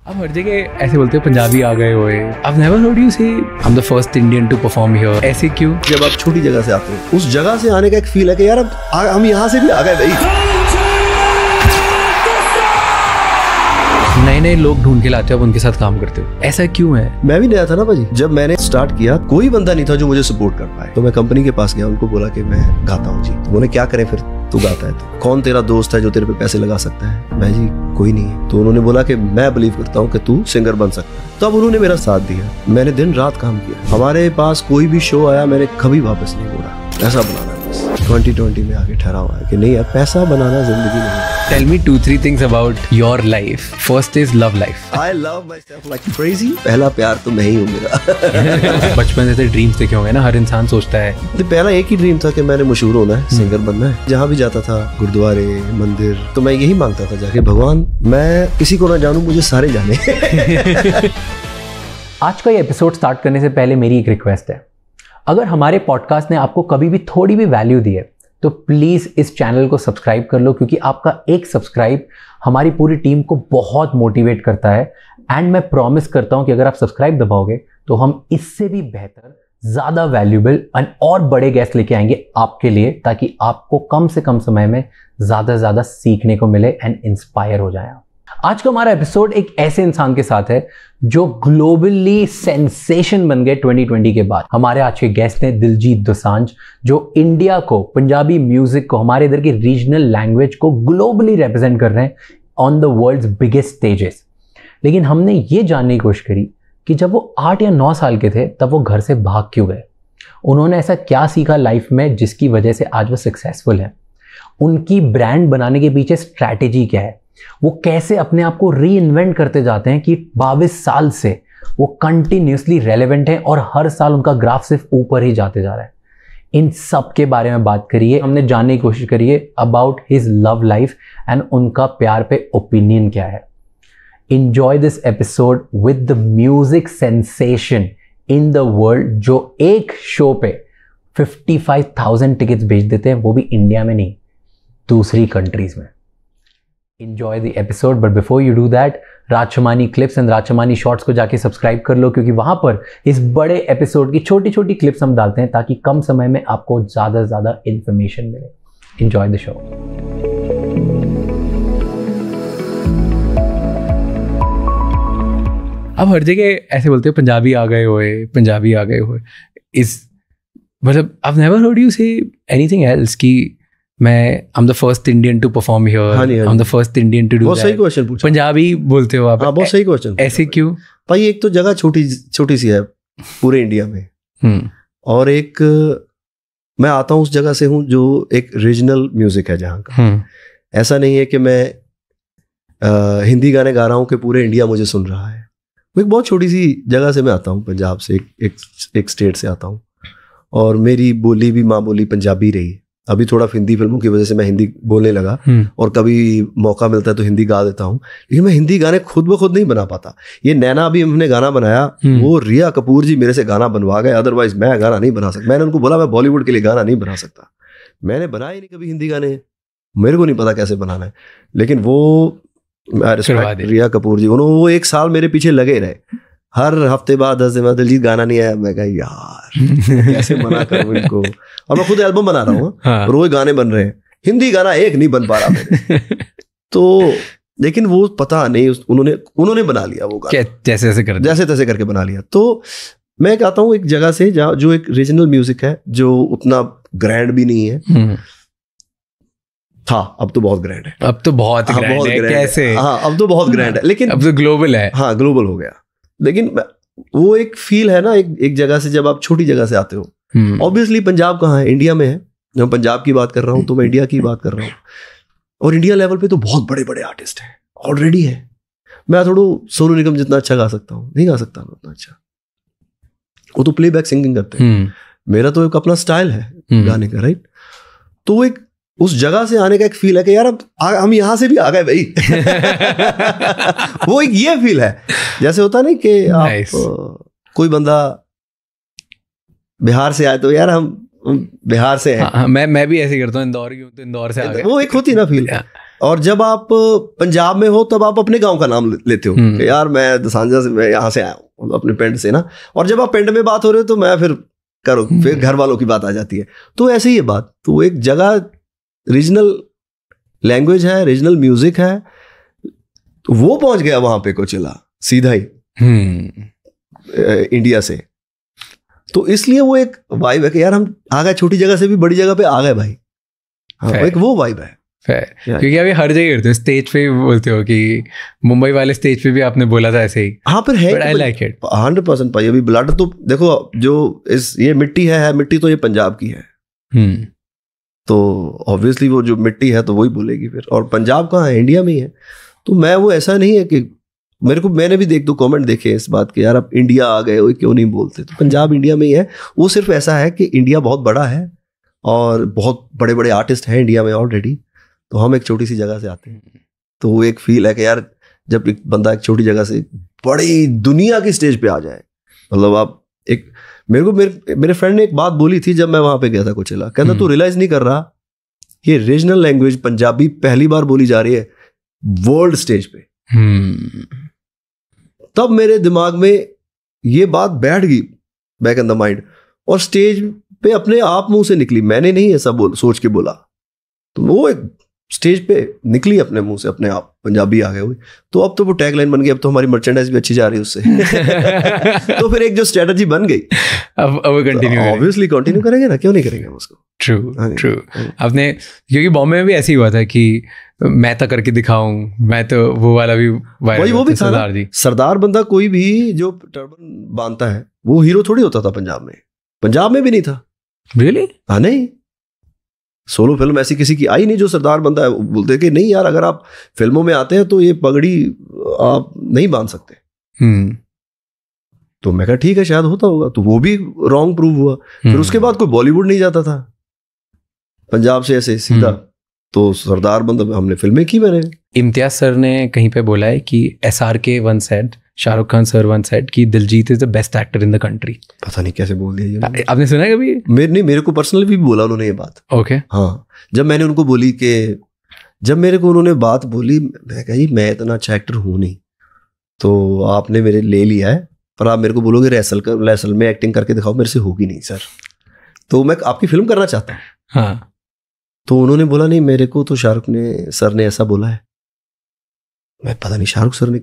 अब हर जगह ऐसे बोलते हो पंजाबी आ गए होए। I've never heard you say I'm the first Indian to perform here. ऐसे क्यों? जब आप छोटी जगह से आते हो, उस जगह से आने का एक फील है कि यार अब हम यहाँ से भी आ गए भाई। नए नए लोग ढूंढ के लाते हो, अब उनके साथ काम करते हो, ऐसा क्यों है? मैं भी नया था ना भाजी, जब मैंने स्टार्ट किया कोई बंदा नहीं था जो मुझे सपोर्ट कर पाए। तो मैं कंपनी के पास गया, उनको बोला कि मैं गाता हूँ जी। तो बोले क्या करें फिर, तू गाता है तो कौन तेरा दोस्त है जो तेरे पे पैसे लगा सकता है? मैं जी कोई नहीं है। तो उन्होंने बोला कि मैं बिलीव करता हूँ कि तू सिंगर बन सकता है। तब उन्होंने मेरा साथ दिया, मैंने दिन रात काम किया। हमारे पास कोई भी शो आया मैंने कभी वापस नहीं मोड़ा। ऐसा बनाना 2020 में आगे ठहरा हुआ है कि नहीं यार, पैसा बनाना जिंदगी नहीं। Tell me 2-3 things about your life. First is love life. I love myself like crazy. पहला प्यार तो मैं ही हूँ मेरा। बचपन से ड्रीम्स देखे होंगे ना, हर इंसान सोचता है। तो पहला एक ही ड्रीम था कि मैंने मशहूर होना है, सिंगर बनना है। जहाँ भी जाता था, गुरुद्वारे, मंदिर, तो मैं यही मांगता था जाके, भगवान मैं किसी को ना जानूं, मुझे सारे जाने। आज का ये एपिसोड स्टार्ट करने से पहले मेरी एक रिक्वेस्ट है। अगर हमारे पॉडकास्ट ने आपको कभी भी थोड़ी भी वैल्यू दी है तो प्लीज़ इस चैनल को सब्सक्राइब कर लो, क्योंकि आपका एक सब्सक्राइब हमारी पूरी टीम को बहुत मोटिवेट करता है। एंड मैं प्रॉमिस करता हूं कि अगर आप सब्सक्राइब दबाओगे तो हम इससे भी बेहतर, ज़्यादा वैल्यूबल एंड और बड़े गेस्ट लेके आएंगे आपके लिए, ताकि आपको कम से कम समय में ज़्यादा से ज़्यादा सीखने को मिले एंड इंस्पायर हो जाए आप। आज का हमारा एपिसोड एक ऐसे इंसान के साथ है जो ग्लोबली सेंसेशन बन गए 2020 के बाद। हमारे आज के गेस्ट हैं दिलजीत दोसांझ, जो इंडिया को, पंजाबी म्यूजिक को, हमारे इधर की रीजनल लैंग्वेज को ग्लोबली रिप्रेजेंट कर रहे हैं on the world's biggest stages. लेकिन हमने ये जानने की कोशिश करी कि जब वो 8 या 9 साल के थे तब वो घर से भाग क्यों गए, उन्होंने ऐसा क्या सीखा लाइफ में जिसकी वजह से आज वो सक्सेसफुल है, उनकी ब्रांड बनाने के पीछे स्ट्रैटेजी क्या है, वो कैसे अपने आप को री इन्वेंट करते जाते हैं कि 22 साल से वो कंटिन्यूसली रेलेवेंट है और हर साल उनका ग्राफ सिर्फ ऊपर ही जाते जा रहा है। इन सब के बारे में बात करिए, हमने जानने की कोशिश करिए about his love life and उनका प्यार पे ओपिनियन क्या है। Enjoy this episode with the music sensation in the world, जो एक शो पे 55,000 टिकट्स बेच देते हैं, वो भी इंडिया में नहीं, दूसरी कंट्रीज में। Enjoy the episode, but before you do that, Raj Shamani clips and Raj Shamani shorts को जाके सब्सक्राइब कर लो, क्योंकि वहां पर इस बड़े एपिसोड की छोटी छोटी क्लिप्स हम डालते हैं ताकि कम समय में आपको ज़्यादा से ज़्यादा इंफॉर्मेशन मिले। Enjoy the show. अब हर जगह ऐसे बोलते हो पंजाबी आ गए होए, पंजाबी आ गए होए। इस मतलब I've never heard you say anything else कि मैं I'm the first Indian to perform here, I'm the first Indian to do that. बहुत सही क्वेश्चन पूछा। पंजाबी बोलते हो आप। हाँ, बहुत सही क्वेश्चन। ऐसे क्यों भाई? एक तो जगह छोटी सी है पूरे इंडिया में, और एक मैं आता हूँ उस जगह से हूँ जो एक रीजनल म्यूजिक है जहाँ का। ऐसा नहीं है कि मैं हिंदी गाने गा रहा हूँ कि पूरे इंडिया मुझे सुन रहा है। वो एक बहुत छोटी सी जगह से मैं आता हूँ, पंजाब से, एक स्टेट से आता हूँ, और मेरी बोली भी माँ बोली पंजाबी रही। अभी थोड़ा हिंदी फिल्मों की वजह से मैं हिंदी बोलने लगा, और कभी मौका मिलता है तो हिंदी गा देता हूँ, लेकिन मैं हिंदी गाने खुद ब खुद नहीं बना पाता। ये नैना अभी हमने गाना बनाया, वो रिया कपूर जी मेरे से गाना बनवा गए, अदरवाइज मैं गाना नहीं बना सकता। मैंने उनको बोला मैं बॉलीवुड के लिए गाना नहीं बना सकता, मैंने बनाया ही नहीं कभी हिंदी गाने, मेरे को नहीं पता कैसे बनाना है। लेकिन वो रिया कपूर जी, उन्होंने वो 1 साल मेरे पीछे लगे रहे, हर हफ्ते बाद 10 दिन बाद दिलजीत गाना नहीं आया। मैं कहा यार कैसे मना करूं इनको, और मैं खुद एल्बम बना रहा हूँ। हाँ। रोज गाने बन रहे हैं, हिंदी गाना एक नहीं बन पा रहा मेरे। तो लेकिन वो पता नहीं उन्होंने बना लिया वो गाना, जैसे तैसे करके बना लिया। तो मैं कहता हूँ एक जगह से जहाँ जो एक रीजनल म्यूजिक है, जो उतना ग्रैंड भी नहीं है था, अब तो बहुत ग्रैंड है, अब तो बहुत ग्रैंड है। कैसे? हाँ, अब तो बहुत ग्रैंड है, लेकिन अब तो ग्लोबल है। हाँ, ग्लोबल हो गया। लेकिन वो एक फील है ना, एक जगह से जब आप छोटी जगह से आते हो। ऑब्वियसली पंजाब कहाँ है, इंडिया में है। जब पंजाब की बात कर रहा हूँ तो मैं इंडिया की बात कर रहा हूँ, और इंडिया लेवल पे तो बहुत बड़े बड़े आर्टिस्ट हैं ऑलरेडी है। मैं थोड़ा सोनू निगम जितना अच्छा गा सकता हूँ, नहीं गा सकता मैं उतना अच्छा, वो तो प्लेबैक सिंगिंग करते हैं। मेरा तो एक अपना स्टाइल है गाने का, राइट। तो एक उस जगह से आने का एक फील है कि यार अब हम यहाँ से भी आ गए भाई। वो एक ये फील है, जैसे होता नहीं कि आप कोई बंदा बिहार से आए तो यार हम बिहार से हैं। मैं भी ऐसे करता हूँ, इंदौर की हूँ तो इंदौर से आ गए। वो एक होती ना फील, और जब आप पंजाब में हो तब आप अपने गांव का नाम लेते हो कि यार मैं दसांजा से, मैं यहाँ से आया हूँ अपने पिंड से ना। और जब आप पिंड में बात हो रहे हो तो मैं फिर करो, फिर घर वालों की बात आ जाती है। तो ऐसे ही है बात। तो एक जगह रीजनल लैंग्वेज है, रीजनल म्यूजिक है, तो वो पहुंच गया वहां पे कोचेला सीधा ही इंडिया से। तो इसलिए वो एक वाइब है कि यार हम आ गए, छोटी जगह से भी बड़ी जगह पे आ गए भाई। हाँ, एक वो वाइब है। क्योंकि अभी हर जगह करते हो, स्टेज पे बोलते हो कि मुंबई वाले स्टेज पे भी आपने बोला था ऐसे ही। हाँ पर है, आई लाइक इट 100% भाई। अभी ब्लड तो देखो, जो ये मिट्टी है मिट्टी तो ये पंजाब की है। तो ऑब्वियसली वो जो मिट्टी है तो वही बोलेगी फिर। और पंजाब कहाँ है, इंडिया में ही है। तो मैं वो ऐसा नहीं है कि मैंने भी एक दो कमेंट देखे इस बात के, यार आप इंडिया आ गए हो क्यों नहीं बोलते। तो पंजाब इंडिया में ही है। वो सिर्फ ऐसा है कि इंडिया बहुत बड़ा है और बहुत बड़े बड़े आर्टिस्ट हैं इंडिया में ऑलरेडी, तो हम एक छोटी सी जगह से आते हैं। तो वो एक फील है कि यार जब एक बंदा एक छोटी जगह से बड़ी दुनिया की स्टेज पे आ जाए, मतलब आप एक मेरे फ्रेंड ने एक बात बोली थी जब मैं वहां पे गया था कोचेला, कहता तू रियलाइज नहीं कर रहा ये रीजनल लैंग्वेज पंजाबी पहली बार बोली जा रही है वर्ल्ड स्टेज पे। तब मेरे दिमाग में ये बात बैठ गई बैक इन द माइंड, और स्टेज पे अपने आप मुंह से निकली, मैंने नहीं ऐसा सोच के बोला। तो वो एक स्टेज पे निकली अपने मुंह से अपने आप, पंजाबी आ गए हुए। तो अब तो वो टैगलाइन बन गई, अब तो हमारी मर्चेंडाइज भी अच्छी जा रही है उससे। तो फिर एक जो स्ट्रेटजी बन गई, अब कंटिन्यू ऑब्वियसली कंटिन्यू करेंगे ना, क्यों नहीं करेंगे हम उसको। ट्रू। आपने, क्योंकि बॉम्बे में भी ऐसे ही हुआ था कि मैं तो करके दिखाऊं, मैं तो वो वाला भी वायरल, वो भी सरदार जी। सरदार बंदा कोई भी जो टर्बन बांधता है वो हीरो थोड़ी होता था पंजाब में भी नहीं था। रियली? हाँ, नहीं, सोलो फिल्म ऐसी किसी की आई नहीं जो सरदार बंदा है। बोलते कि नहीं यार, अगर आप फिल्मों में आते हैं तो ये पगड़ी आप नहीं बांध सकते। तो मैं कहा ठीक है, शायद होता होगा। तो वो भी रॉन्ग प्रूव हुआ। फिर उसके बाद कोई बॉलीवुड नहीं जाता था पंजाब से ऐसे सीधा। तो सरदार बंदा हमने फिल्में की। मैंने इम्तियाज सर ने कहीं पे बोला है कि SRK once said, Shahrukh Khan sir once said कि Diljit is the best actor in the country. पता नहीं कैसे बोल दिया ये। आपने सुना है कभी? मेरे को पर्सनली भी बोला उन्होंने ये बात। ओके। हाँ, जब मैंने उनको बोली कि जब मेरे को उन्होंने बात बोली, मैं कहा मैं इतना अच्छा एक्टर हूँ नहीं, तो आपने मेरे ले लिया है, पर आप मेरे को बोलोगे रेसल में एक्टिंग करके दिखाओ, मेरे से होगी नहीं सर। तो मैं आपकी फिल्म करना चाहता हूँ। हाँ। तो उन्होंने बोला नहीं, मेरे को तो शाहरुख सर ने ऐसा बोला है। मैं पता नहीं शाहरुख सर ने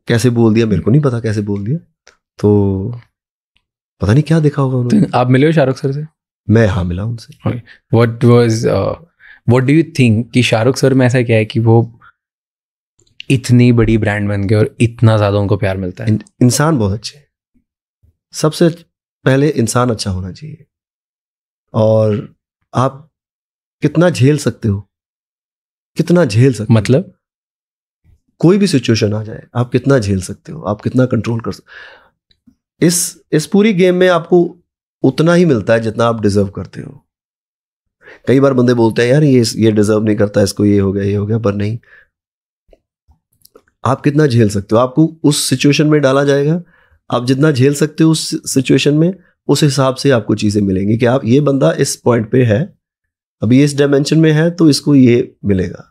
कैसे बोल दिया, मेरे को नहीं पता कैसे बोल दिया। तो पता नहीं क्या देखा होगा उन्होंने। तो आप मिले हो शाहरुख सर से? मैं हाँ मिला उनसे। व्हाट डू यू थिंक कि शाहरुख सर में ऐसा क्या है कि वो इतनी बड़ी ब्रांड बन गए और इतना ज्यादा उनको प्यार मिलता है? इंसान बहुत अच्छे। सबसे पहले इंसान अच्छा होना चाहिए, और आप कितना झेल सकते हो, कितना झेल सकते, मतलब कोई भी सिचुएशन आ जाए आप कितना झेल सकते हो, आप कितना कंट्रोल कर सकते। इस पूरी गेम में आपको उतना ही मिलता है जितना आप डिजर्व करते हो। कई बार बंदे बोलते हैं यार ये डिजर्व नहीं करता, इसको ये हो गया, पर नहीं, आप कितना झेल सकते हो। आपको उस सिचुएशन में डाला जाएगा, आप जितना झेल सकते हो उस सिचुएशन में, उस हिसाब से आपको चीजें मिलेंगी कि आप ये बंदा इस पॉइंट पे है, अभी इस डायमेंशन में है, तो इसको ये मिलेगा।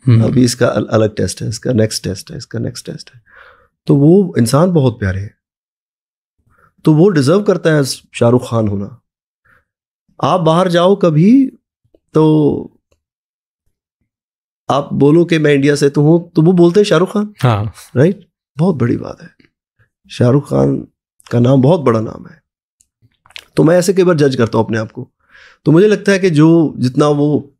अभी इसका अलग टेस्ट है, इसका नेक्स्ट टेस्ट है, इसका नेक्स्ट टेस्ट है। तो वो इंसान बहुत प्यारे है, तो वो डिजर्व करता है शाहरुख खान होना। आप बाहर जाओ कभी तो आप बोलो कि मैं इंडिया से तो हूं, तो वो बोलते हैं शाहरुख खान। हाँ, राइट। बहुत बड़ी बात है, शाहरुख खान का नाम बहुत बड़ा नाम है। तो मैं ऐसे कई बार जज करता हूं अपने आप को। तो मुझे लगता है कि जितना वो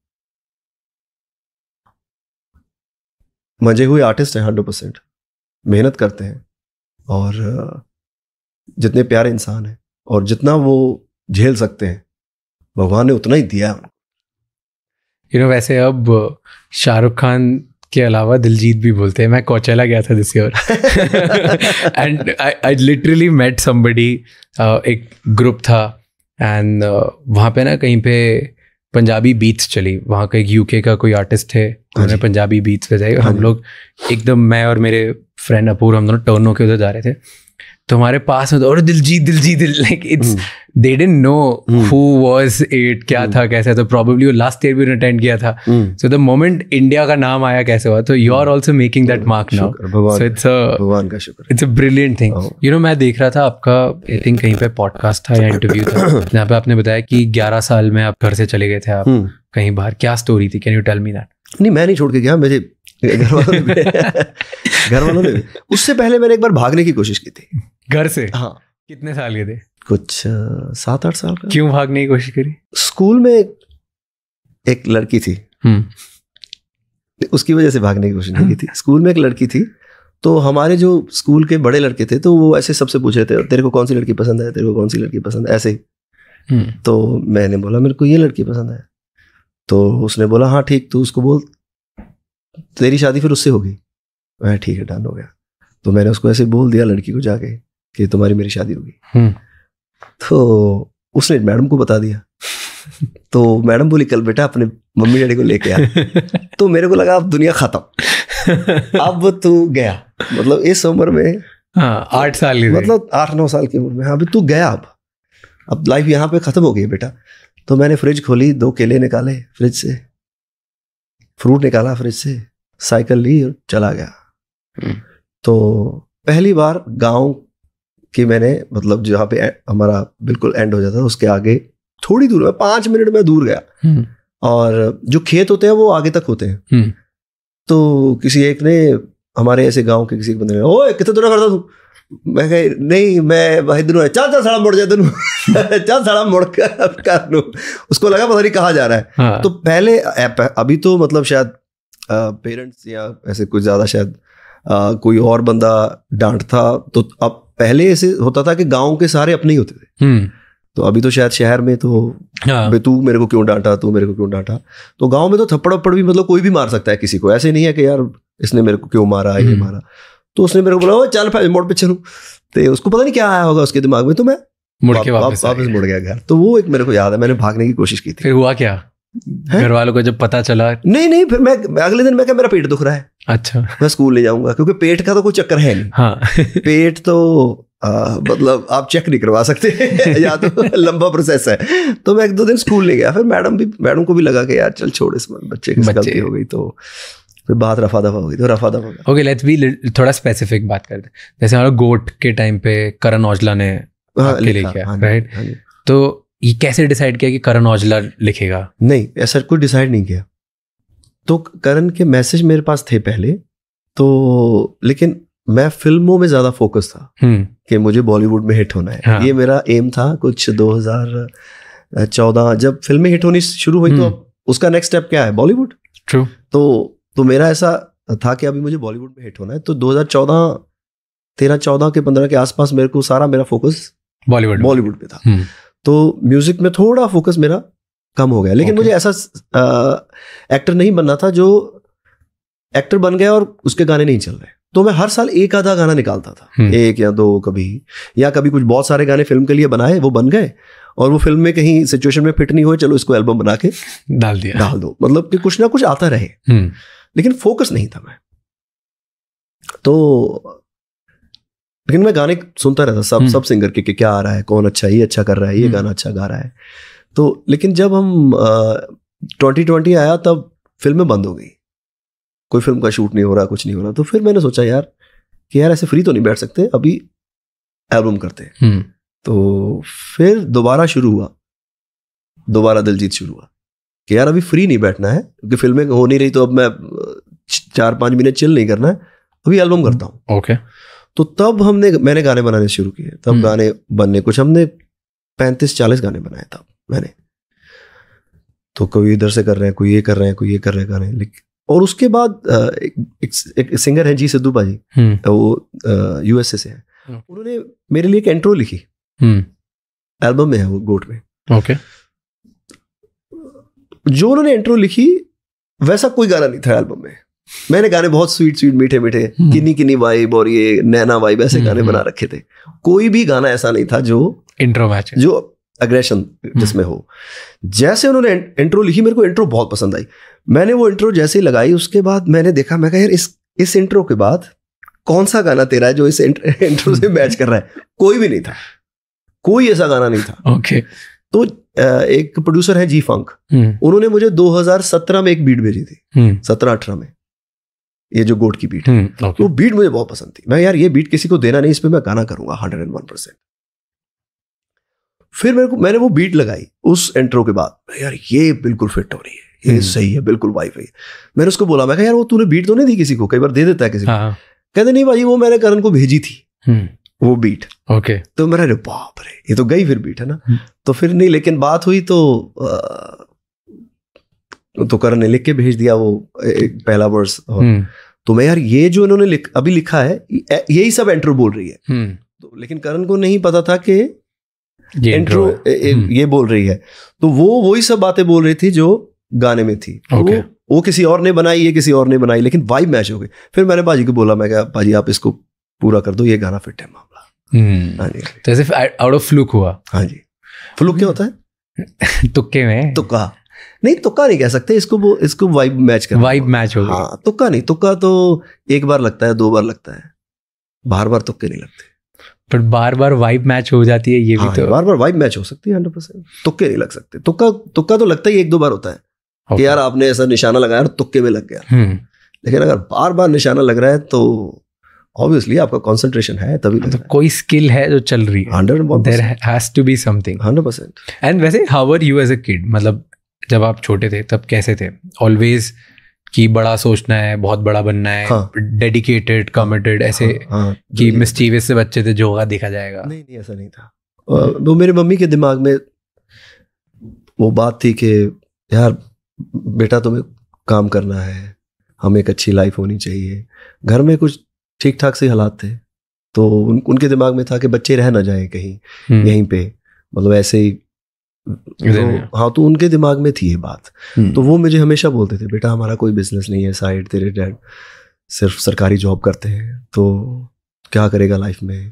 मजे हुए आर्टिस्ट हैं, 100% मेहनत करते हैं, और जितने प्यारे इंसान हैं, और जितना वो झेल सकते हैं, भगवान ने उतना ही दिया है। वैसे अब शाहरुख खान के अलावा दिलजीत भी बोलते हैं। मैं कोचेला गया था this year and I literally met somebody, एक ग्रुप था, एंड वहाँ पे ना कहीं पे पंजाबी बीट्स चली। वहाँ का एक UK का कोई आर्टिस्ट थे, उन्होंने पंजाबी बीट्स बजाई। हम लोग एकदम, मैं और मेरे फ्रेंड अपूर, हम दोनों टर्नो के उधर जा रहे थे, तो हमारे पास में और Diljit like it's they didn't know who was it, क्या था कैसा, तो प्रोबेबली वो लास्ट ईयर भी अटेंड किया था. सो द मोमेंट इंडिया का नाम आया कैसे हुआ, तो you are also making that mark now. So भगवान का शुक्र, it's a brilliant thing. You know, मैं देख रहा था आपका, आई थिंक कहीं पे पॉडकास्ट था या इंटरव्यू था जहाँ पे आपने बताया कि 11 साल में आप घर से चले गए थे आप कहीं बाहर. क्या स्टोरी थी, can you tell me that? नहीं, मैं नहीं छोड़ के गया, मेरे घर वालों ने. उससे पहले मैंने एक बार भागने की कोशिश की थी घर से. हाँ. कितने साल के थे? कुछ 7-8 साल का. क्यों भागने की कोशिश करी? स्कूल में एक लड़की थी, उसकी वजह से भागने की कोशिश नहीं की थी. स्कूल में एक लड़की थी, तो हमारे जो स्कूल के बड़े लड़के थे तो वो ऐसे सबसे पूछ रहे थे, तेरे को कौन सी लड़की पसंद है, तेरे को कौन सी लड़की पसंद है, ऐसे ही. तो मैंने बोला मेरे को ये लड़की पसंद है. तो उसने बोला हाँ ठीक, तू उसको बोल तेरी शादी फिर उससे होगी. मैं ठीक है, डन हो गया. तो मैंने उसको ऐसे बोल दिया लड़की को जाके कि तुम्हारी मेरी शादी होगी. तो उसने मैडम को बता दिया. तो मैडम बोली कल बेटा अपने मम्मी डैडी को लेके आ. तो मेरे को लगा अब दुनिया खत्म, अब तू गया. मतलब इस उम्र में 8 साल की, मतलब 8-9 साल की उम्र में, अभी तू गया, अब लाइफ यहाँ पे खत्म हो गई बेटा. तो मैंने फ्रिज खोली, 2 केले निकाले फ्रिज से, फ्रूट निकाला फ्रिज से, साइकिल ली और चला गया. तो पहली बार गांव की मैंने, मतलब जहाँ पे हमारा बिल्कुल एंड हो जाता है उसके आगे थोड़ी दूर में 5 मिनट में दूर गया. और जो खेत होते हैं वो आगे तक होते हैं. तो किसी एक ने, हमारे ऐसे गांव के किसी बंदे ने, ओए कितना दूर करता तू? मैं कह नहीं मैं भाई दोनों है, चल साला मुड़ जाए दोनों. चल साला मुड़ कर लो. उसको लगा पता नहीं कहाँ जा रहा है. हाँ. तो पहले, अभी तो मतलब शायद पेरेंट्स या ऐसे कुछ ज्यादा शायद कोई और बंदा डांटता, तो अब पहले ऐसे होता था कि गांव के सारे अपने ही होते थे. तो अभी तो शायद शहर में तो हाँ. तू मेरे को क्यों डांटा, तू मेरे को क्यों डांटा. तो गांव में तो थप्पड़ वप्पड़ भी मतलब कोई भी मार सकता है किसी को, ऐसे नहीं है कि यार इसने मेरे को क्यों मारा, ये मारा. तो उसने मेरे को बोला चल भाई मोड़ पे चलूं. तो उसको पता नहीं क्या आया होगा उसके दिमाग में, तो मैं मुड़ के वापस मुड़ गया घर. तो वो एक मेरे को याद है, मैंने भागने की कोशिश की थी. फिर हुआ क्या घर वालों को जब पता चला? नहीं फिर मैं अगले दिन मैं क्या, मेरा पेट दुख रहा है, अच्छा मैं स्कूल नहीं जाऊंगा, क्योंकि पेट का तो कोई चक्कर है नहीं. हाँ. पेट तो मतलब आप चेक नहीं करवा सकते या तो लंबा प्रोसेस है. तो मैं 1-2 दिन स्कूल नहीं गया. फिर मैडम को भी लगा कि यार चल छोड़, इस बच्चे की गलती हो गई. तो फिर बात रफा दफा हो गई. तो रफा दफा. ओके, लेट्स बी थोड़ा स्पेसिफिक बात करते हैं. जैसे हमारा गोट के टाइम पे करण औजला ने लिखा, राइट? तो ये कैसे डिसाइड किया कि करण औजला लिखेगा? नहीं, ऐसा कुछ डिसाइड नहीं किया. तो करण के मैसेज मेरे पास थे पहले तो, लेकिन मैं फिल्मों में ज्यादा फोकस था कि मुझे बॉलीवुड में हिट होना है. हाँ. ये मेरा एम था. कुछ 2014 जब फिल्में हिट होनी शुरू हुई तो उसका नेक्स्ट स्टेप क्या है, बॉलीवुड. ट्रू. तो मेरा ऐसा था कि अभी मुझे बॉलीवुड में हिट होना है. तो 2013-14 के 15 के आसपास मेरे को सारा मेरा फोकस बॉलीवुड पे था. तो म्यूजिक में थोड़ा फोकस मेरा कम हो गया. लेकिन मुझे ऐसा एक्टर नहीं बनना था जो एक्टर बन गया और उसके गाने नहीं चल रहे. तो मैं हर साल 1-आधा गाना निकालता था, 1 या 2 कभी, या कभी कुछ बहुत सारे गाने फिल्म के लिए बनाए, वो बन गए और वो फिल्म में कहीं सिचुएशन में फिट नहीं हुए, चलो इसको एल्बम बना के डाल दो. मतलब कि कुछ ना कुछ आता रहे. लेकिन फोकस नहीं था मैं. तो लेकिन मैं गाने सुनता रहता सब सिंगर के क्या आ रहा है, कौन अच्छा, ये अच्छा कर रहा है, ये गाना अच्छा गा रहा है. तो लेकिन जब हम 2020 आया तब फिल्में बंद हो गई, कोई फिल्म का शूट नहीं हो रहा, कुछ नहीं हो रहा. तो फिर मैंने सोचा यार कि यार ऐसे फ्री तो नहीं बैठ सकते, अभी एल्बम करते. तो फिर दोबारा दिलजीत शुरू हुआ कि यार अभी फ्री नहीं बैठना है, क्योंकि फिल्में हो नहीं रही, तो अब मैं 4-5 महीने चिल नहीं करना है, अभी एल्बम करता हूँ. ओके. तो तब मैंने गाने बनाने शुरू किए. तब गाने बनने, कुछ हमने 35-40 गाने बनाए तब मैंने. तो कोई इधर से कर रहे हैं, कोई ये कर रहे हैं, कोई ये कर रहे हैं गाने. और उसके बाद एक सिंगर है जी सिद्धू पाजी, वो यूएसए से है. उन्होंने मेरे लिए एक इंट्रो लिखी, एल्बम में है वो, गोट में. ओके. जो उन्होंने इंट्रो लिखी वैसा कोई गाना नहीं था एल्बम में. मैंने गाने बहुत स्वीट मीठे किन्नी वाइब और ये नैना वाइब ऐसे गाने बना रखे थे. कोई भी गाना ऐसा नहीं था जो इंट्रो मैच, जो अग्रेशन जिसमें हो. जैसे उन्होंने इंट्रो लिखी, मेरे को इंट्रो बहुत पसंद आई. मैंने वो इंट्रो जैसे ही लगाई, उसके बाद मैंने देखा, मैं कहा यार इस इंट्रो के बाद कौन सा गाना तेरा है जो इस इंट्रो से मैच कर रहा है? कोई भी नहीं था, कोई ऐसा गाना नहीं था। ओके। तो एक प्रोड्यूसर है जी फंक, उन्होंने मुझे 2017 में एक बीट भेजी थी, 17-18 में, ये जो गोट की बीट है। तो बीट मुझे बहुत पसंद थी। मैं यार ये बीट किसी को देना नहीं, इस पे मैं गाना करूंगा 101%। फिर मैंने वो बीट लगाई उस इंट्रो के बाद, यार ये बिल्कुल फिट हो रही है, ये सही है, बिल्कुल वाइब है। मैंने उसको बोला, मैं कहा यार वो तूने बीट तो नहीं दी किसी को? कई बार दे देता है किसी को। कहते नहीं भाई, वो मैंने करण को भेजी थी वो बीट। ओके। तो मेरा बाप रे, ये तो गई फिर बीट, है ना। तो फिर नहीं, लेकिन बात हुई तो करण ने लिख के भेज दिया वो एक पहला वर्स। तो मैं यार ये जो इन्होंने अभी लिखा है यही सब इंट्रो बोल रही है। तो लेकिन करण को नहीं पता था कि ये इंट्रो ये बोल रही है। तो वो वही सब बातें बोल रही थी जो गाने में थी। okay. वो किसी और ने बनाई, ये किसी और ने बनाई, लेकिन वाइब मैच हो गई। फिर मैंने बाजी को बोला, मैं कहा बाजी आप इसको पूरा कर दो, ये गाना फिट है मामला। हाँ जी। तो ऐसे आउट ऑफ फ्लूक हुआ? हाँ जी। फ्लूक क्या होता है? तुक्के में। तुक्का नहीं, तुक्का नहीं कह सकते इसको वाइब मैच कर, वाइब मैच हो गई। हाँ, तुक्का नहीं, तुक्का तो एक बार लगता है, 2 बार लगता है, बार बार तुक्के नहीं लगते। पर बार बार वाइब मैच हो जाती है, ये भी तो बार बार वाइब मैच हो सकती है 100%। तुक्के नहीं लग सकते। तुक्का तो लगता ही 1-2 बार होता है कि यार आपने ऐसा निशाना लगाया और तुक्के में लग गया। लेकिन अगर बार बार निशाना लग रहा है तो ऑब्वियसली आपका कंसंट्रेशन है, तभी तो कोई स्किल है जो चल रही है। 100%। There has to be something. 100%। And वैसे how were you as a kid? मतलब जब आप छोटे थे तब कैसे थे? ऑलवेज कि बड़ा सोचना है, बहुत बड़ा बनना है, डेडिकेटेड, कमिटेड, ऐसे कि मिस्चीवियस से बच्चे थे जो होगा देखा जाएगा? नहीं, ऐसा नहीं था। वो मेरे मम्मी के दिमाग में वो बात थी कि यार बेटा तुम्हें काम करना है, हमें एक अच्छी लाइफ होनी चाहिए। घर में कुछ ठीक ठाक से हालात थे, तो उनके दिमाग में था कि बच्चे रह ना जाए कहीं यहीं पे, मतलब ऐसे ही। हाँ, तो उनके दिमाग में थी ये बात। तो वो मुझे हमेशा बोलते थे, बेटा हमारा कोई बिजनेस नहीं है साइड, तेरे डैड सिर्फ सरकारी जॉब करते हैं, तो क्या करेगा लाइफ में,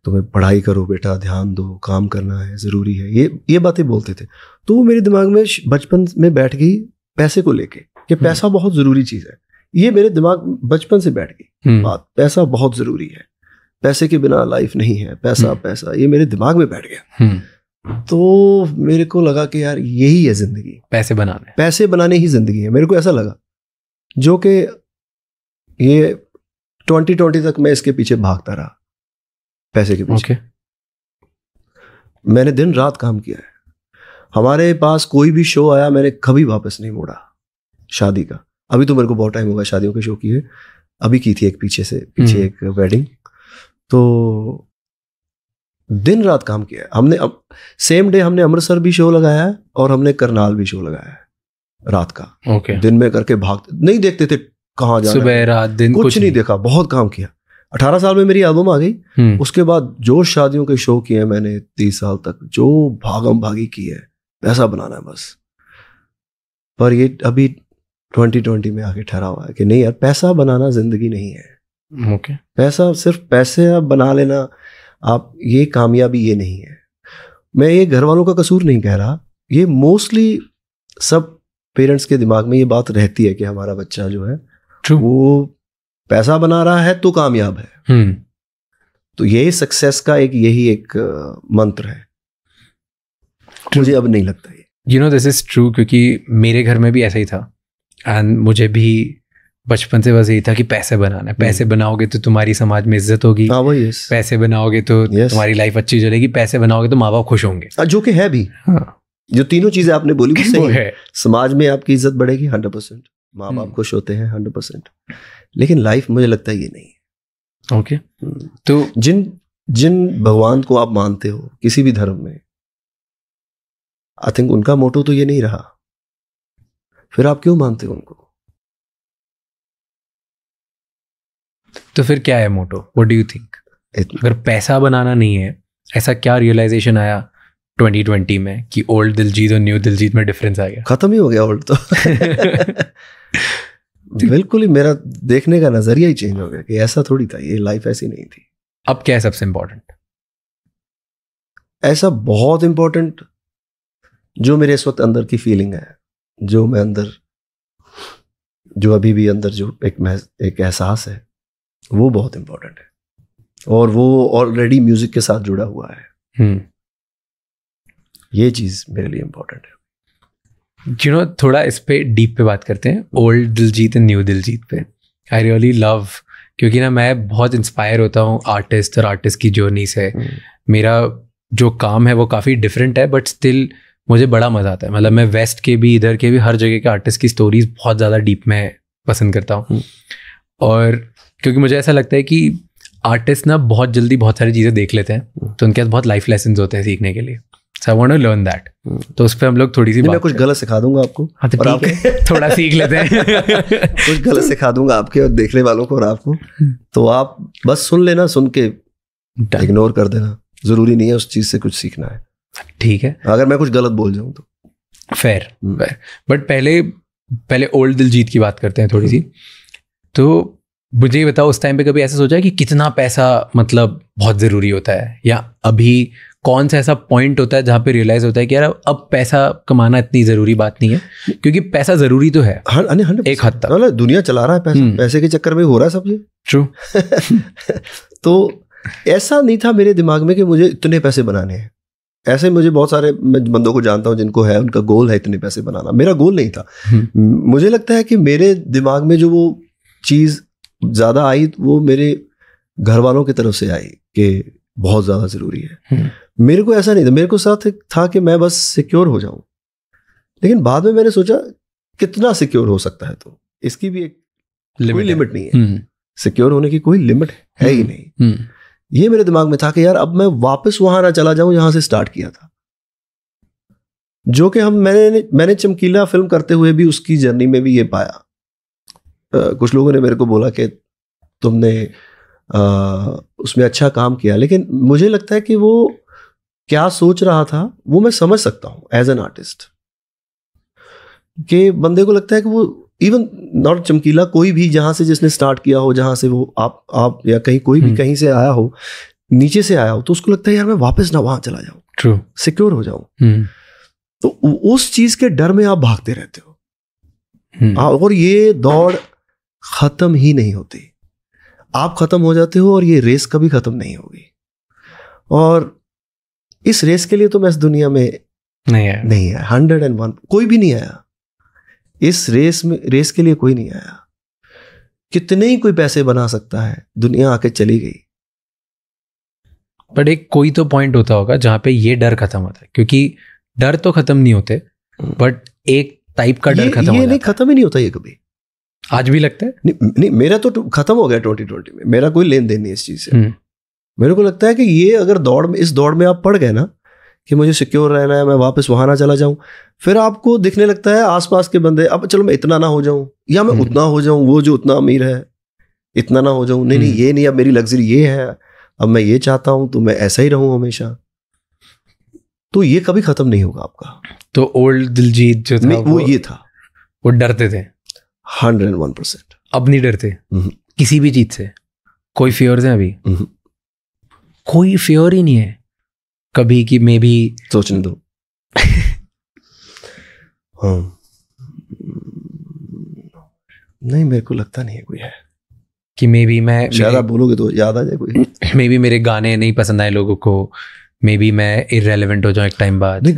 तुम्हें पढ़ाई करो बेटा, ध्यान दो, काम करना है, ज़रूरी है, ये बातें बोलते थे। तो वो मेरे दिमाग में बचपन में बैठ गई पैसे को लेके कि पैसा बहुत ज़रूरी चीज़ है। ये मेरे दिमाग बचपन से बैठ गई बात, पैसा बहुत ज़रूरी है, पैसे के बिना लाइफ नहीं है, पैसा ये मेरे दिमाग में बैठ गया। तो मेरे को लगा कि यार यही है जिंदगी, पैसे बनाने ही जिंदगी है। मेरे को ऐसा लगा, जो कि ये 2020 तक मैं इसके पीछे भागता रहा, पैसे के पीछे। मैंने दिन रात काम किया है। हमारे पास कोई भी शो आया, मैंने कभी वापस नहीं मोड़ा। शादी का, अभी तो मेरे को बहुत टाइम होगा शादियों के शो किए, अभी की थी एक पीछे एक वेडिंग, तो दिन रात काम किया है हमने। सेम डे हमने अमृतसर भी शो लगाया है और हमने करनाल भी शो लगाया है रात का। दिन में करके भागते नहीं देखते थे कहाँ जाना, सुबह रात दिन कुछ नहीं देखा, बहुत काम किया। 18 साल में मेरी एल्बम आ गई। उसके बाद जो शादियों के शो किए मैंने 30 साल तक, जो भागम भागी की है, पैसा बनाना है बस। पर ये अभी 2020 में आके ठहरा हुआ है कि नहीं यार, पैसा बनाना जिंदगी नहीं है। पैसा सिर्फ पैसे बना लेना आप, ये कामयाबी ये नहीं है। मैं ये घर वालों का कसूर नहीं कह रहा, ये मोस्टली सब पेरेंट्स के दिमाग में ये बात रहती है कि हमारा बच्चा जो है वो पैसा बना रहा है तो कामयाब है। तो यही सक्सेस का यही एक मंत्र है। मुझे अब नहीं लगता ये। You know this is true, क्योंकि मेरे घर में भी ऐसा ही था। एंड मुझे भी बचपन से बस यही था कि पैसे बनाना है, पैसे बनाओगे तो तुम्हारी समाज में इज्जत होगी, पैसे बनाओगे तो तुम्हारी लाइफ अच्छी चलेगी, पैसे बनाओगे तो माँ बाप खुश होंगे, जो कि है भी। जो तीनों चीजें आपने बोली वो सही है। समाज में आपकी इज्जत बढ़ेगी 100%, माँ बाप खुश होते हैं 100%, लेकिन लाइफ मुझे लगता है ये नहीं है। ओके। तो जिन भगवान को आप मानते हो किसी भी धर्म में, आई थिंक उनका मोटो तो ये नहीं रहा, फिर आप क्यों मानते हो उनको? तो फिर क्या है motto? What do you think? अगर पैसा बनाना नहीं है, ऐसा क्या रियलाइजेशन आया 2020 में कि ओल्ड दिलजीत और न्यू दिलजीत में डिफरेंस आ गया? खत्म ही हो गया ओल्ड तो। बिल्कुल ही मेरा देखने का नजरिया ही चेंज हो गया कि ऐसा थोड़ी था, ये लाइफ ऐसी नहीं थी। अब क्या है सबसे इंपॉर्टेंट? ऐसा बहुत इंपॉर्टेंट जो मेरे इस वक्त अंदर की फीलिंग है, जो मैं अंदर, जो अभी भी अंदर जो एक एहसास है वो बहुत इम्पोर्टेंट है और वो ऑलरेडी म्यूजिक के साथ जुड़ा हुआ है। ये चीज मेरे लिए इम्पोर्टेंट है। यू नो, थोड़ा इस पे डीप पे बात करते हैं, old Diljit and new Diljit पे। आई रियली लव, क्योंकि ना मैं बहुत इंस्पायर होता हूँ आर्टिस्ट और आर्टिस्ट की जर्नी से। मेरा जो काम है वो काफ़ी डिफरेंट है, बट स्टिल मुझे बड़ा मज़ा आता है। मतलब मैं वेस्ट के भी, इधर के भी, हर जगह के आर्टिस्ट की स्टोरीज बहुत ज़्यादा डीप में पसंद करता हूँ। और क्योंकि मुझे ऐसा लगता है कि आर्टिस्ट ना बहुत जल्दी बहुत सारी चीज़ें देख लेते हैं, तो उनके पास बहुत लाइफ लेसन्स होते हैं सीखने के लिए। So I want to learn that. तो उस पर हम लोग थोड़ी सी मैं कुछ गलत सिखा दूंगा आपको। हाँ, तो ठीक है, थोड़ा सीख लेते हैं। कुछ गलत सिखा दूंगा आपके और देखने वालों को और आपको, तो आप बस सुन लेना, सुन के इग्नोर कर देना। जरूरी नहीं है उस चीज से कुछ सीखना है, ठीक है, अगर मैं कुछ गलत बोल जाऊं तो। फेयर। बट पहले ओल्ड दिलजीत की बात करते हैं थोड़ी सी। तो मुझे ये बताओ, उस टाइम पे कभी ऐसा सोचा है कि कितना पैसा मतलब बहुत ज़रूरी होता है, या अभी कौन सा ऐसा पॉइंट होता है जहाँ पे रियलाइज होता है कि यार अब पैसा कमाना इतनी ज़रूरी बात नहीं है? क्योंकि पैसा ज़रूरी तो है एक हद तक, दुनिया चला रहा है पैसा, पैसे के चक्कर में हो रहा है सब ये। ट्रू। तो ऐसा नहीं था मेरे दिमाग में कि मुझे इतने पैसे बनाने हैं। ऐसे मुझे बहुत सारे बंदों को जानता हूँ जिनको है, उनका गोल है इतने पैसे बनाना। मेरा गोल नहीं था। मुझे लगता है कि मेरे दिमाग में जो वो चीज़ ज़्यादा आई, वो मेरे घर वालों की तरफ से आई कि बहुत ज़्यादा ज़रूरी है। मेरे को ऐसा नहीं था, मेरे को साथ था कि मैं बस सिक्योर हो जाऊं। लेकिन बाद में मैंने सोचा कितना सिक्योर हो सकता है, तो इसकी भी एक कोई लिमिट नहीं है। सिक्योर होने की कोई लिमिट है ही नहीं। ये मेरे दिमाग में था कि यार अब मैं वापस वहां ना चला जाऊं जहां से स्टार्ट किया था, जो कि मैंने चमकीला फिल्म करते हुए भी उसकी जर्नी में भी ये पाया। कुछ लोगों ने मेरे को बोला कि तुमने उसमें अच्छा काम किया, लेकिन मुझे लगता है कि वो क्या सोच रहा था वो मैं समझ सकता हूं एज एन आर्टिस्ट। कि बंदे को लगता है कि वो इवन नॉट चमकीला, कोई भी जहां से जिसने स्टार्ट किया हो, जहां से वो आप या कहीं कोई भी कहीं से आया हो, नीचे से आया हो, तो उसको लगता है यार मैं वापस ना वहां चला जाऊं, ट्रू, सिक्योर हो जाऊं। तो उस चीज के डर में आप भागते रहते हो, और ये दौड़ खत्म ही नहीं होती। आप खत्म हो जाते हो और ये रेस कभी खत्म नहीं होगी। और इस रेस के लिए तो मैं इस दुनिया में नहीं आया 101, कोई भी नहीं आया इस रेस के लिए, कोई नहीं आया। कितने ही कोई पैसे बना सकता है, दुनिया आके चली गई। बट एक कोई तो पॉइंट होता होगा जहां पे ये डर खत्म होता है, क्योंकि डर तो खत्म नहीं होते, बट एक टाइप का डर खत्म हो जाता है। ये नहीं, खत्म ही नहीं होता ये कभी। आज भी लगता है नहीं, मेरा तो खत्म हो गया 2020 में। मेरा कोई लेन देन नहीं इस चीज से। मेरे को लगता है कि ये अगर इस दौड़ में आप पड़ गए ना कि मुझे सिक्योर रहना है, मैं वापस वहां ना चला जाऊं, फिर आपको दिखने लगता है आसपास के बंदे, अब चलो मैं इतना ना हो जाऊं या मैं उतना हो जाऊं, वो जो उतना अमीर है इतना ना हो जाऊं, नहीं ये नहीं, अब मेरी लग्जरी ये है, अब मैं ये चाहता हूं तो मैं ऐसा ही रहूं हमेशा। तो ये कभी खत्म नहीं होगा आपका। तो ओल्ड दिलजीत जो था वो ये था, वो डरते थे 101%। अब नहीं डरते किसी भी चीज से? कोई फियर्स है अभी? कोई फियर ही नहीं है कभी कि मे बी? सोचने दो। हाँ, नहीं, मेरे को लगता नहीं है कोई है कि मे बी मैं, शायद आप बोलोगे तो याद आ जाए कोई। मे बी मेरे गाने नहीं पसंद आए लोगों को, मे बी मैं इररेलेवेंट हो जाऊं एक टाइम बाद। नहीं,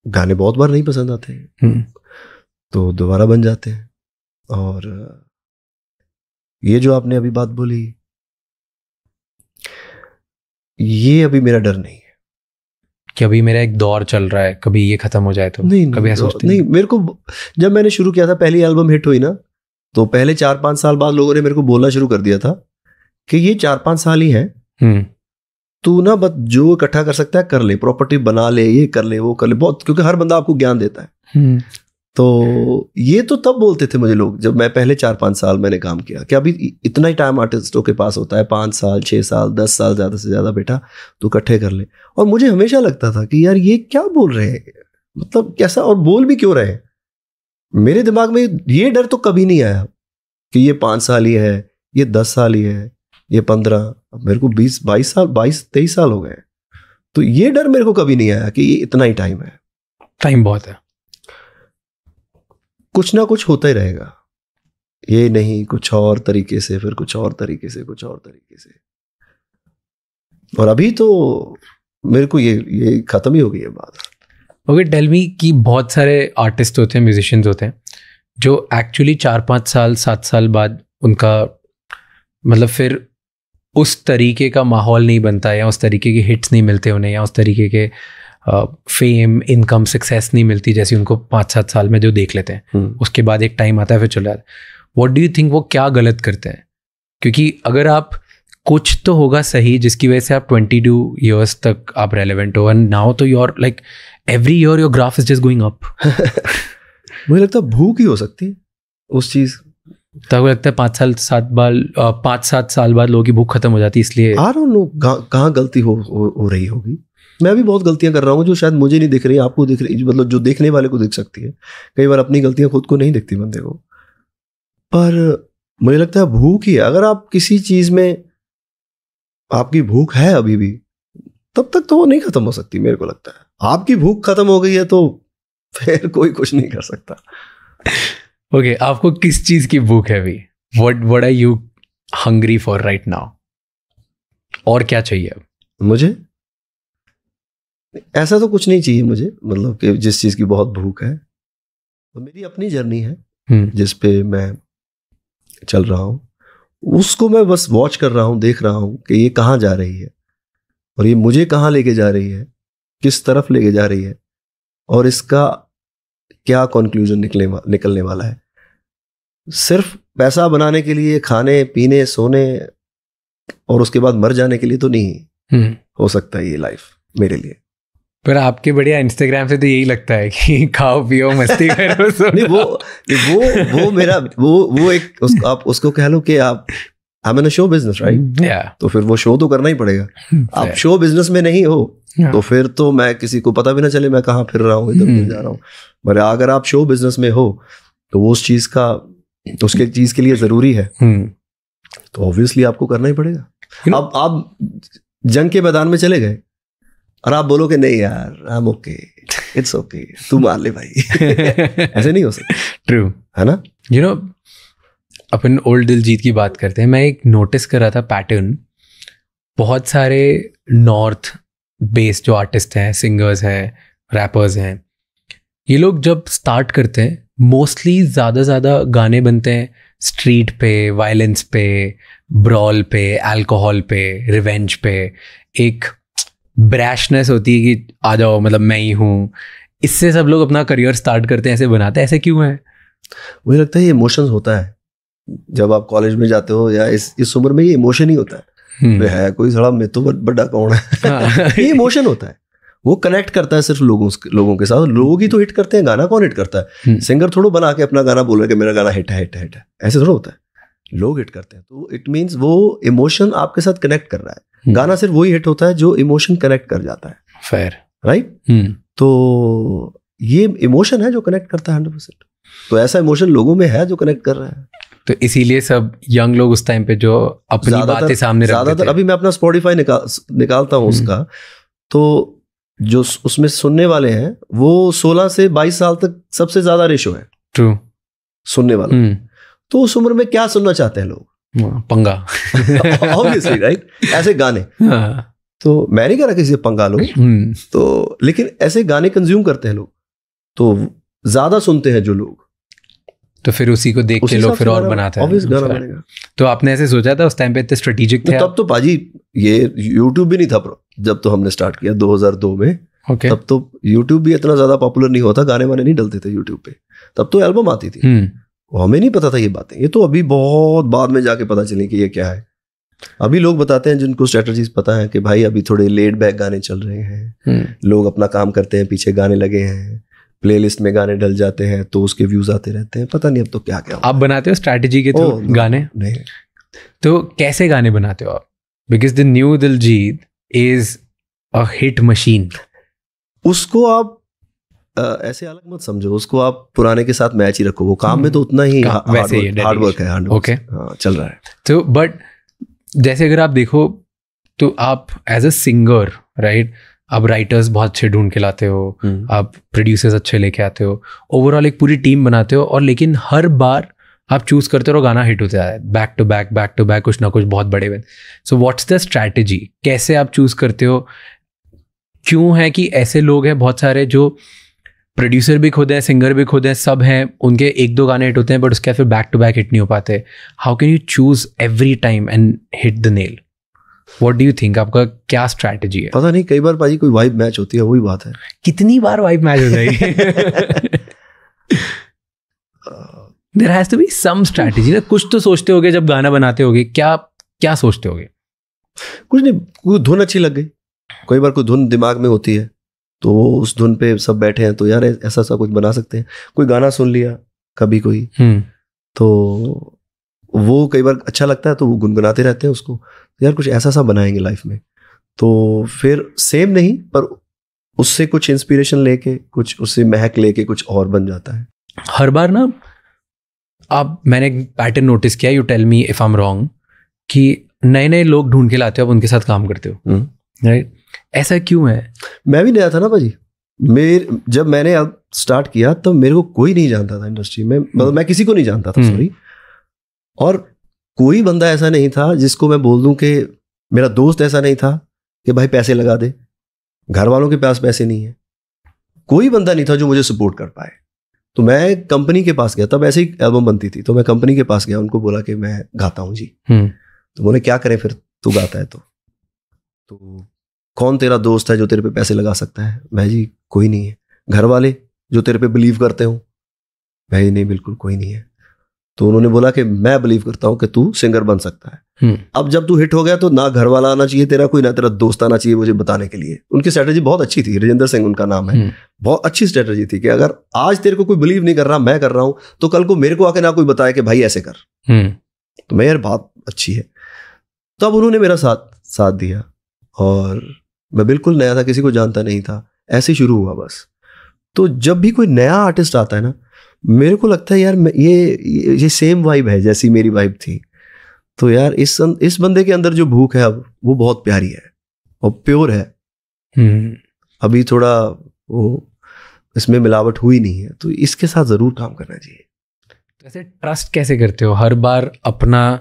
गाने बहुत बार नहीं पसंद आते तो दोबारा बन जाते हैं। और ये जो आपने अभी बात बोली, ये अभी मेरा डर नहीं है कि अभी मेरा एक दौर चल रहा है, कभी ये खत्म हो जाए तो? नहीं, कभी ऐसा सोचते नहीं। मेरे को जब मैंने शुरू किया था, पहली एल्बम हिट हुई ना, तो पहले 4-5 साल बाद लोगों ने मेरे को बोलना शुरू कर दिया था कि ये 4-5 साल ही है, तू ना बस जो इकट्ठा कर सकता है कर ले, प्रॉपर्टी बना ले, ये कर ले, वो कर ले, बहुत, क्योंकि हर बंदा आपको ज्ञान देता है। तो ये तो तब बोलते थे मुझे लोग, जब मैं पहले 4-5 साल मैंने काम किया, कि अभी इतना ही टाइम आर्टिस्टों के पास होता है, 5 साल 6 साल 10 साल ज़्यादा से ज़्यादा, बेटा तू इकट्ठे कर ले। और मुझे हमेशा लगता था कि यार ये क्या बोल रहे हैं, मतलब कैसा, और बोल भी क्यों रहे हैं। मेरे दिमाग में ये डर तो कभी नहीं आया कि ये 5 साल ही है, ये 10 साल ही है, ये 15, मेरे को 22-23 साल हो गए। तो ये डर मेरे को कभी नहीं आया कि ये इतना ही टाइम है। टाइम बहुत है, कुछ ना कुछ होता ही रहेगा। ये नहीं, कुछ और तरीके से, फिर कुछ और तरीके से, कुछ और तरीके से, और अभी तो मेरे को ये खत्म ही हो गई है बात। ओके, टेल मी कि बहुत सारे आर्टिस्ट होते हैं, म्यूजिशियंस होते हैं जो एक्चुअली 4-5 साल 7 साल बाद उनका मतलब फिर उस तरीके का माहौल नहीं बनता, या उस तरीके के हिट्स नहीं मिलते उन्हें, या उस तरीके के फेम, इनकम, सक्सेस नहीं मिलती जैसी उनको 5-7 साल में जो देख लेते हैं। उसके बाद एक टाइम आता है फिर चला जाता है। व्हाट डू यू थिंक वो क्या गलत करते हैं? क्योंकि अगर आप कुछ तो होगा सही जिसकी वजह से आप 22 ईयर्स तक आप रेलेवेंट हो, एंड नाउ तो your like every year your graph is just going up. मुझे लगता है भूख ही हो सकती है उस चीज़। तब लगता है 5-7 साल बाद लोगों की भूख खत्म हो जाती है, इसलिए आई डोंट नो कहाँ गलती हो रही होगी। मैं भी बहुत गलतियां कर रहा हूँ जो शायद मुझे नहीं दिख रही, आपको दिख रही, मतलब जो देखने वाले को दिख सकती है। कई बार अपनी गलतियां खुद को नहीं दिखती बंदे को, पर मुझे लगता है भूख ही है। अगर आप किसी चीज में आपकी भूख है अभी भी, तब तक तो वो नहीं खत्म हो सकती। मेरे को लगता है आपकी भूख खत्म हो गई है तो फिर कोई कुछ नहीं कर सकता। ओके, आपको किस चीज की भूख है अभी? What are you hungry for right now? और क्या चाहिए अब? मुझे ऐसा तो कुछ नहीं चाहिए मुझे, मतलब कि जिस चीज की बहुत भूख है। तो मेरी अपनी जर्नी है जिस पे मैं चल रहा हूँ, उसको मैं बस वॉच कर रहा हूँ, देख रहा हूँ कि ये कहाँ जा रही है और ये मुझे कहाँ लेके जा रही है, किस तरफ लेके जा रही है, और इसका क्या कंक्लूजन निकलने वाला है। सिर्फ पैसा बनाने के लिए, खाने पीने सोने और उसके बाद मर जाने के लिए तो नहीं हो सकता ये लाइफ मेरे लिए। पर आपके बढ़िया इंस्टाग्राम से तो यही लगता है कि खाओ पियो मस्ती करो। नहीं, वो मेरा वो एक आप उसको कह लो कि आप I'm in a show business, right? तो फिर वो शो तो करना ही पड़ेगा। आप शो बिजनेस में नहीं हो तो फिर तो मैं किसी को पता भी ना चले मैं कहाँ फिर रहा हूँ, इधर जा रहा हूँ। पर अगर आप शो बिजनेस में हो तो वो उस चीज का उसके चीज के लिए जरूरी है, तो ऑब्वियसली आपको करना ही पड़ेगा। अब आप जंग के मैदान में चले गए और आप बोलो कि नहीं यार I am okay, it's okay, तू मार ले भाई। ऐसे नहीं हो सकता। ट्रू है ना? You know, upon old Diljit की बात करते हैं। मैं एक नोटिस कर रहा था पैटर्न, बहुत सारे नॉर्थ बेस्ड जो आर्टिस्ट हैं, सिंगर्स हैं, रैपर्स हैं, ये लोग जब स्टार्ट करते हैं मोस्टली ज़्यादा गाने बनते हैं स्ट्रीट पे, वायलेंस पे, ब्रॉल पे, अल्कोहल पे, रिवेंज पे। एक ब्रैशनेस होती है कि आ जाओ, मतलब मैं ही हूँ। इससे सब लोग अपना करियर स्टार्ट करते हैं, ऐसे बनाते हैं। ऐसे क्यों है? मुझे लगता है ये इमोशंस होता है। जब आप कॉलेज में जाते हो या इस उम्र में ये इमोशन ही होता है। है कोई सड़ा मैं तो बड़ा कौन है। ये इमोशन होता है, वो कनेक्ट करता है सिर्फ लोगों के साथ। लोग ही तो हिट करते हैं, गाना कौन हिट करता है? सिंगर थोड़ा बना के अपना गाना बोल रहे कि मेरा गाना हिट है, ऐसे थोड़ा होता है। लोग हिट करते हैं तो इट मीन्स वो इमोशन आपके साथ कनेक्ट कर रहा है। गाना सिर्फ वही हिट होता है जो इमोशन कनेक्ट कर जाता है। Fair, right? तो ये इमोशन है जो कनेक्ट करता है 100%। तो ऐसा इमोशन लोगों में है जो कनेक्ट कर रहा है। तो इसीलिए सब यंग लोग उस टाइम पे जो अपनी बातें सामने रखते थे। ज्यादातर अभी मैं अपना स्पॉटिफाई निकालता हूँ उसका, तो जो उसमें सुनने वाले हैं वो 16 से 22 साल तक सबसे ज्यादा रेशो है। ट्रू, सुनने वाले। तो उस उम्र में क्या सुनना चाहते हैं लोग? पंगा। Obviously, right? ऐसे गाने। तो मैं नहीं कह रहा किसी से पंगा लो, तो लेकिन ऐसे गाने कंज्यूम करते हैं लोग, तो ज्यादा सुनते हैं जो लोग, तो फिर उसी को देख के लोग फिर और बनाते हैं। ऑब्वियस गाना बनेगा। तो आपने ऐसे सोचा था उस टाइम पे? इतने स्ट्रेटेजिक थे? तब तो पाजी ये यूट्यूब भी नहीं था जब तो हमने स्टार्ट किया 2002 में। Okay. तब तो यूट्यूब भी इतना ज्यादा पॉपुलर नहीं होता, गाने वाने नहीं डलते थे यूट्यूब पे। तब तो एल्बम आती थी। हमें नहीं पता था ये बातें। ये तो अभी बहुत बाद में जाके पता चली कि ये क्या है। अभी लोग बताते हैं जिनको स्ट्रेटजीज पता है कि भाई अभी थोड़े लेड बैक गाने चल रहे हैं, लोग अपना काम करते हैं, पीछे गाने लगे हैं, प्लेलिस्ट में गाने डल जाते हैं तो उसके व्यूज आते रहते हैं। पता नहीं अब तो क्या क्या। आप बनाते हो स्ट्रैटेजी के थ्रू गाने? नहीं। तो कैसे गाने बनाते हो आप? Because the new Diljit is a hit machine. उसको आप ऐसे अलग मत समझो, उसको आप पुराने के साथ मैच ही रखो। वो काम में तो उतना ही हार्ड वर्क है। ओके, चल रहा है। तो बट जैसे अगर आप देखो तो आप एज अ सिंगर, राइट, आप राइटर्स बहुत अच्छे ढूंढ के लाते हो, आप प्रोड्यूसर्स अच्छे लेके आते हो, ओवरऑल एक पूरी टीम बनाते हो, और लेकिन हर बार आप चूज करते हो, गाना हिट होता है बैक टू बैक कुछ ना कुछ बहुत बड़े बन. सो व्हाट्स द स्ट्रैटेजी, कैसे आप चूज करते हो? क्यों है कि ऐसे लोग हैं बहुत सारे जो प्रोड्यूसर भी खुद है, सिंगर भी खुद है, सब हैं, उनके 1-2 गाने हिट होते हैं बट उसके फिर बैक टू बैक हिट नहीं हो पाते. How can you choose every time and hit the nail? What do you think, आपका क्या स्ट्रैटेजी है? पता नहीं, कई बार भाई कोई वाइब मैच होती है, वही बात है. कितनी बार वाइब मैच हो जाएगी? There has to be some strategy ना. कुछ तो सोचते होगे जब गाना बनाते होगे, क्या सोचते होगे? कुछ नहीं, कोई धुन अच्छी लग गई. कई बार कोई धुन दिमाग में होती है तो उस धुन पे सब बैठे हैं तो यार ऐसा सा कुछ बना सकते हैं. कोई गाना सुन लिया कभी कोई, तो वो कई बार अच्छा लगता है तो वो गुनगुनाते रहते हैं उसको, यार कुछ ऐसा सा बनाएंगे लाइफ में. तो फिर सेम नहीं पर उससे कुछ इंस्पिरेशन लेके, कुछ उससे महक लेके कुछ और बन जाता है. हर बार ना मैंने एक पैटर्न नोटिस किया, you tell me if I am wrong, कि नए लोग ढूंढ के लाते हो, अब उनके साथ काम करते हो, राइट? ऐसा क्यों है? मैं भी नया था ना भाजी. जब मैंने अब स्टार्ट किया तब मेरे को कोई नहीं जानता था इंडस्ट्री में, मतलब मैं किसी को नहीं जानता था, सॉरी. और कोई बंदा ऐसा नहीं था जिसको मैं बोल दूं कि, मेरा दोस्त ऐसा नहीं था कि भाई पैसे लगा दे, घर वालों के पास पैसे नहीं है, कोई बंदा नहीं था जो मुझे सपोर्ट कर पाए. तो मैं कंपनी के पास गया, तब ऐसे ही एल्बम बनती थी, तो मैं कंपनी के पास गया, उनको बोला कि मैं गाता हूँ जी. तो बोले क्या करें फिर, तू गाता है तो कौन तेरा दोस्त है जो तेरे पे पैसे लगा सकता है? मैं जी कोई नहीं है. घर वाले जो तेरे पे बिलीव करते हो? मैं नहीं, बिल्कुल कोई नहीं है. तो उन्होंने बोला कि मैं बिलीव करता हूँ कि तू सिंगर बन सकता है. अब जब तू हिट हो गया तो ना घर वाला आना चाहिए तेरा कोई, ना तेरा दोस्त आना चाहिए मुझे बताने के लिए. उनकी स्ट्रेटजी बहुत अच्छी थी, राजेंद्र सिंह उनका नाम है. बहुत अच्छी स्ट्रेटजी थी कि अगर आज तेरे को कोई बिलीव नहीं कर रहा, मैं कर रहा हूं, तो कल को मेरे को आके ना कोई बताए कि भाई ऐसे कर. तो मैं यार बात अच्छी है. तब उन्होंने मेरा साथ दिया और मैं बिल्कुल नया था, किसी को जानता नहीं था, ऐसे शुरू हुआ बस. तो जब भी कोई नया आर्टिस्ट आता है ना, मेरे को लगता है यार ये सेम वाइब है जैसी मेरी वाइब थी. तो यार इस बंदे के अंदर जो भूख है अब, वो बहुत प्यारी है और प्योर है. अभी थोड़ा वो इसमें मिलावट हुई नहीं है, तो इसके साथ जरूर काम करना चाहिए. वैसे ट्रस्ट कैसे करते हो हर बार अपना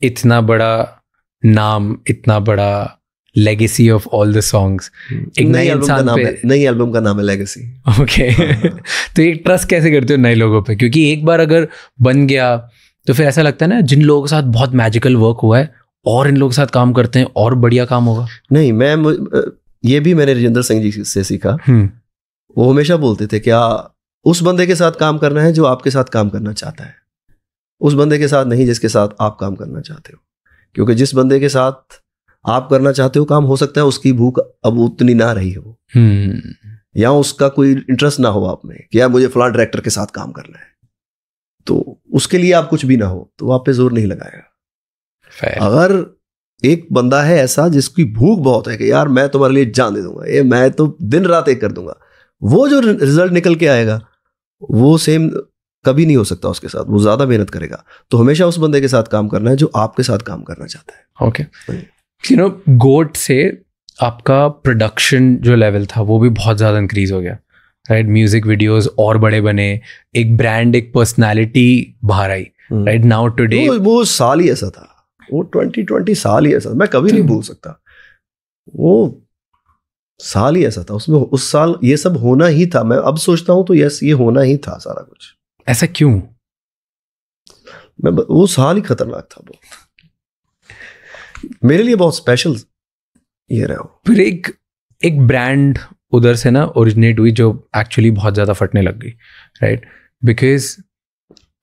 इतना बड़ा नाम, इतना बड़ा legacy of all the songs? एक नए इंसान पे, नई एल्बम का नाम है लेगेसी. ओके. तो एक ट्रस्ट कैसे करते हो नए लोगों पे? क्योंकि एक बार अगर बन गया तो फिर ऐसा लगता है ना, जिन लोगों के साथ बहुत मैजिकल वर्क हुआ है और इन लोगों के साथ काम करते हैं और बढ़िया काम होगा. नहीं, ये भी मैंने राजेंद्र सिंह जी से सीखा. वो हमेशा बोलते थे क्या उस बंदे के साथ काम करना है जो आपके साथ काम करना चाहता है, उस बंदे के साथ नहीं जिसके साथ आप काम करना चाहते हो. क्योंकि जिस बंदे के साथ आप करना चाहते हो काम, हो सकता है उसकी भूख अब उतनी ना रही हो, या उसका कोई इंटरेस्ट ना हो आप में कि यार मुझे फलां डायरेक्टर के साथ काम करना है, तो उसके लिए आप कुछ भी ना हो तो आप पे जोर नहीं लगाएगा. अगर एक बंदा है ऐसा जिसकी भूख बहुत है कि यार मैं तुम्हारे लिए जान दे दूंगा, ये मैं तो दिन रात एक कर दूंगा, वो जो रिजल्ट निकल के आएगा वो सेम कभी नहीं हो सकता उसके साथ. वो ज्यादा मेहनत करेगा. तो हमेशा उस बंदे के साथ काम करना है जो आपके साथ काम करना चाहता है. ओके. यू नो, गोट से आपका प्रोडक्शन जो लेवल था वो भी बहुत ज़्यादा इंक्रीज हो गया, राइट? म्यूजिक वीडियोस और बड़े बने, एक ब्रांड, एक पर्सनालिटी बाहर आई, राइट? नाउ टुडे वो साल ही ऐसा था, वो 2020 साल ही ऐसा, मैं कभी नहीं भूल सकता. वो साल ही ऐसा था, उसमें उस साल ये सब होना ही था. मैं अब सोचता हूँ तो यस, ये होना ही था सारा कुछ. ऐसा क्यों? वो साल ही खतरनाक था वो मेरे लिए, बहुत स्पेशल ये रहा. फिर एक ब्रांड उधर से ना ओरिजिनेट हुई जो एक्चुअली बहुत ज़्यादा फटने लग गई, right? Because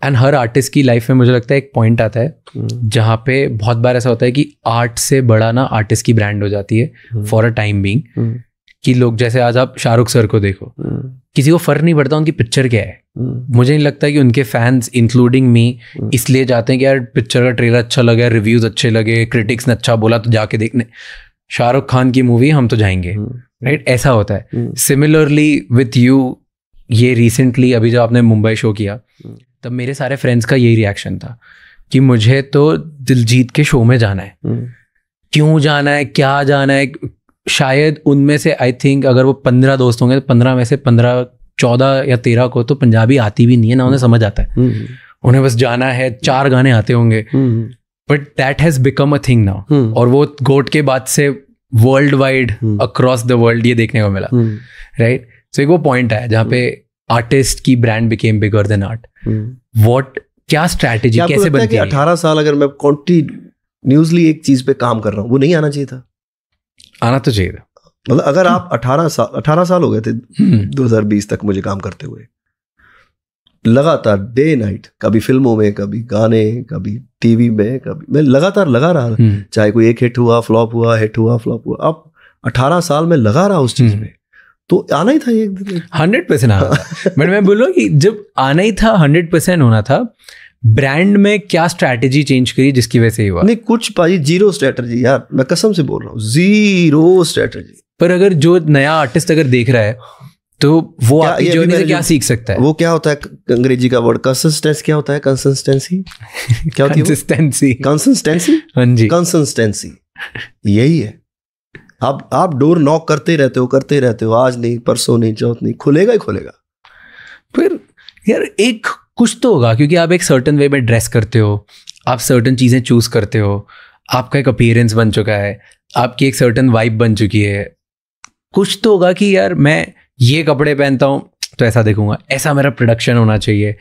and her artist की लाइफ में मुझे लगता है एक पॉइंट आता है जहाँ पे बहुत बार ऐसा होता है कि आर्ट से बड़ा ना आर्टिस्ट की ब्रांड हो जाती है फॉर अ टाइम बीइंग. कि लोग, जैसे आज आप शाहरुख सर को देखो, किसी को फर्क नहीं पड़ता उनकी पिक्चर क्या है. मुझे नहीं लगता कि उनके फैंस इंक्लूडिंग मी इसलिए जाते हैं कि यार पिक्चर का ट्रेलर अच्छा लगा, रिव्यूज अच्छे लगे, क्रिटिक्स ने अच्छा बोला तो जाके देखने, शाहरुख खान की मूवी हम तो जाएंगे, राइट? ऐसा होता है. सिमिलरली विथ यू, ये रिसेंटली अभी जब आपने मुंबई शो किया तब मेरे सारे फ्रेंड्स का यही रिएक्शन था कि मुझे तो दिलजीत के शो में जाना है. क्यों जाना है, क्या जाना है? शायद उनमें से आई थिंक अगर वो 15 दोस्त होंगे तो 15 में से 14 या 13 को तो पंजाबी आती भी नहीं है ना, उन्हें समझ आता है. उन्हें बस जाना है, 4 गाने आते होंगे, but that has become a thing now. और वो गोट के बाद से world wide across the world ये देखने को मिला, राइट? सो एक वो पॉइंट है जहाँ पे आर्टिस्ट की brand became bigger than art. What, क्या स्ट्रैटेजी, कैसे बनती है? 18 साल अगर मैं कंटिन्यूअसली एक चीज पे काम कर रहा हूँ, वो नहीं आना चाहिए था? आना तो चाहिए था। मतलब अगर आप 18 साल हो गए थे 2020 तक मुझे काम करते हुए, लगातार डे नाइट, कभी फिल्मों में, कभी गाने, कभी टीवी में, कभी मैं लगातार लगा रहा, चाहे कोई एक हिट हुआ, फ्लॉप हुआ, हिट हुआ, फ्लॉप हुआ। अब 18 साल में लगा रहा उस चीज में, तो आना ही था एक दिन। 100% आना था। बट मैं बोलूँ कि जब आना ही था, 100% होना था, ब्रांड में क्या स्ट्रैटेजी चेंज करी जिसकी वजह से हुआ? नहीं कुछ भाई, जीरो स्ट्रैटेजी यार, मैं कसम से बोल रहा हूँ, जीरो स्ट्रैटेजी। पर अगर जो नया आर्टिस्ट अगर देख रहा है तो वो आपकी जर्नी से क्या सीख सकता है? वो क्या होता है अंग्रेजी का वर्ड, कंसिस्टेंसी क्या होता है? कंसिस्टेंसी क्या होती है? कंसिस्टेंसी। हाँ जी, कंसिस्टेंसी यही है। आप डोर नॉक करते रहते हो, आज नहीं, परसों नहीं, चौथ नहीं, खुलेगा ही खुलेगा। फिर यार एक कुछ तो होगा, क्योंकि आप एक सर्टन वे में ड्रेस करते हो, आप सर्टन चीज़ें चूज करते हो, आपका एक अपीयरेंस बन चुका है, आपकी एक सर्टन वाइब बन चुकी है। कुछ तो होगा कि यार मैं ये कपड़े पहनता हूँ तो ऐसा दिखूंगा, ऐसा मेरा प्रोडक्शन होना चाहिए,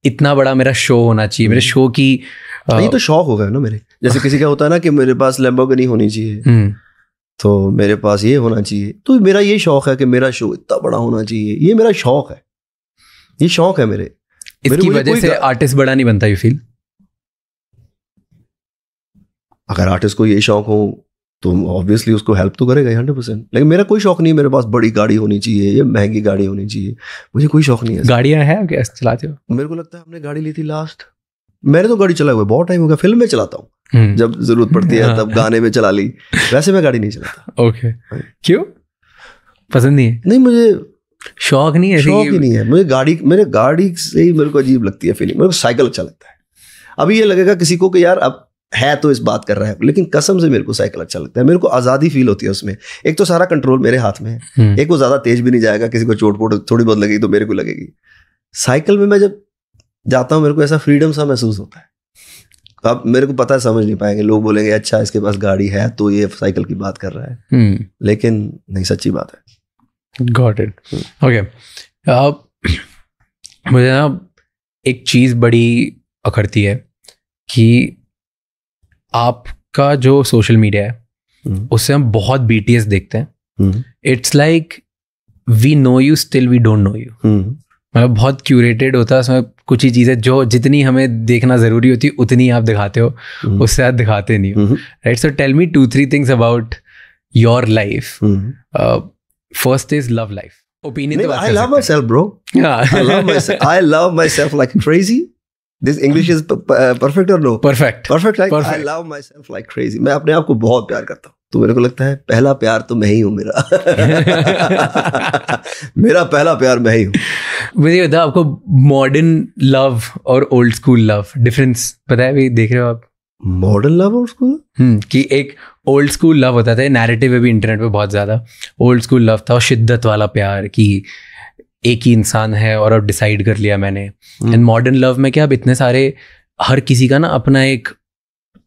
इतना बड़ा मेरा शो होना चाहिए, मेरे शो की ये तो शौक हो गया ना मेरे। जैसे किसी का होता है ना कि मेरे पास लैम्बोर्गिनी होनी चाहिए, तो मेरे पास ये होना चाहिए, तो मेरा ये शौक है कि मेरा शो इतना बड़ा होना चाहिए। ये मेरा शौक है, ये शौक है मेरे। इसकी वजह से आर्टिस्ट बड़ा नहीं बनता, यू फील? अगर आर्टिस्ट को ये शौक हो तो ऑब्वियसली उसको हेल्प तो करेगा 100%। लेकिन मेरा कोई शौक नहीं है मेरे पास बड़ी गाड़ी होनी चाहिए, ये महंगी गाड़ी होनी चाहिए, मुझे कोई शौक नहीं है। गाड़ियां हैं क्या चलाते हो? मेरे को लगता है हमने गाड़ी ली थी लास्ट, मैंने तो गाड़ी चलाए हुए बहुत टाइम हो गया। फिल्म में चलाता हूँ जब जरूरत पड़ती है, तब गाने में चला ली, वैसे मैं गाड़ी नहीं चलाता। ओके, क्यों? पसंद नहीं है? नहीं, मुझे शौक नहीं है, शौक ही नहीं है मुझे गाड़ी। मेरे गाड़ी से ही मेरे को अजीब लगती है फीलिंग। मेरे को साइकिल अच्छा लगता है। अभी ये लगेगा किसी को कि यार अब है तो इस बात कर रहा है, लेकिन कसम से मेरे को साइकिल अच्छा लगता है। मेरे को आज़ादी फील होती है उसमें। एक तो सारा कंट्रोल मेरे हाथ में है, एक वो ज़्यादा तेज भी नहीं जाएगा, किसी को चोट पोट थोड़ी बहुत लगेगी तो मेरे को लगेगी। साइकिल में मैं जब जाता हूँ मेरे को ऐसा फ्रीडम सा महसूस होता है। अब मेरे को पता है समझ नहीं पाएंगे, लोग बोलेंगे अच्छा इसके पास गाड़ी है तो ये साइकिल की बात कर रहा है, लेकिन नहीं, सच्ची बात है। Got it. ओके, मुझे ना एक चीज़ बड़ी अखरती है कि आपका जो सोशल मीडिया है उससे हम बहुत BTS देखते हैं। It's like we know you still we don't know you. मतलब बहुत क्यूरेटेड होता है उसमें, कुछ ही चीज़ें जो जितनी हमें देखना ज़रूरी होती है उतनी आप दिखाते हो, उससे आप दिखाते नहीं हो, right? So tell me 2-3 things about your life. First is love life, opinion. I love myself, bro. I love myself like crazy. This English is perfect or no? Perfect. I love myself like crazy. मैं अपने आप को बहुत प्यार करता हूँ। तो मेरे को लगता है पहला प्यार तो मैं ही हूँ मेरा। मेरा पहला प्यार मैं ही हूँ। मुझे बता, आपको मॉडर्न लव और ओल्ड स्कूल लव डिफरेंस पता है? भी देख रहे हो आप मॉडर्न लव और स्कूल? कि एक ओल्ड स्कूल लव होता था, नैरेटिव है भी इंटरनेट पे बहुत ज़्यादा। ओल्ड स्कूल लव था और शिद्दत वाला प्यार, कि एक ही इंसान है और अब डिसाइड कर लिया मैंने। एंड मॉडर्न लव में क्या, अब इतने सारे, हर किसी का ना अपना एक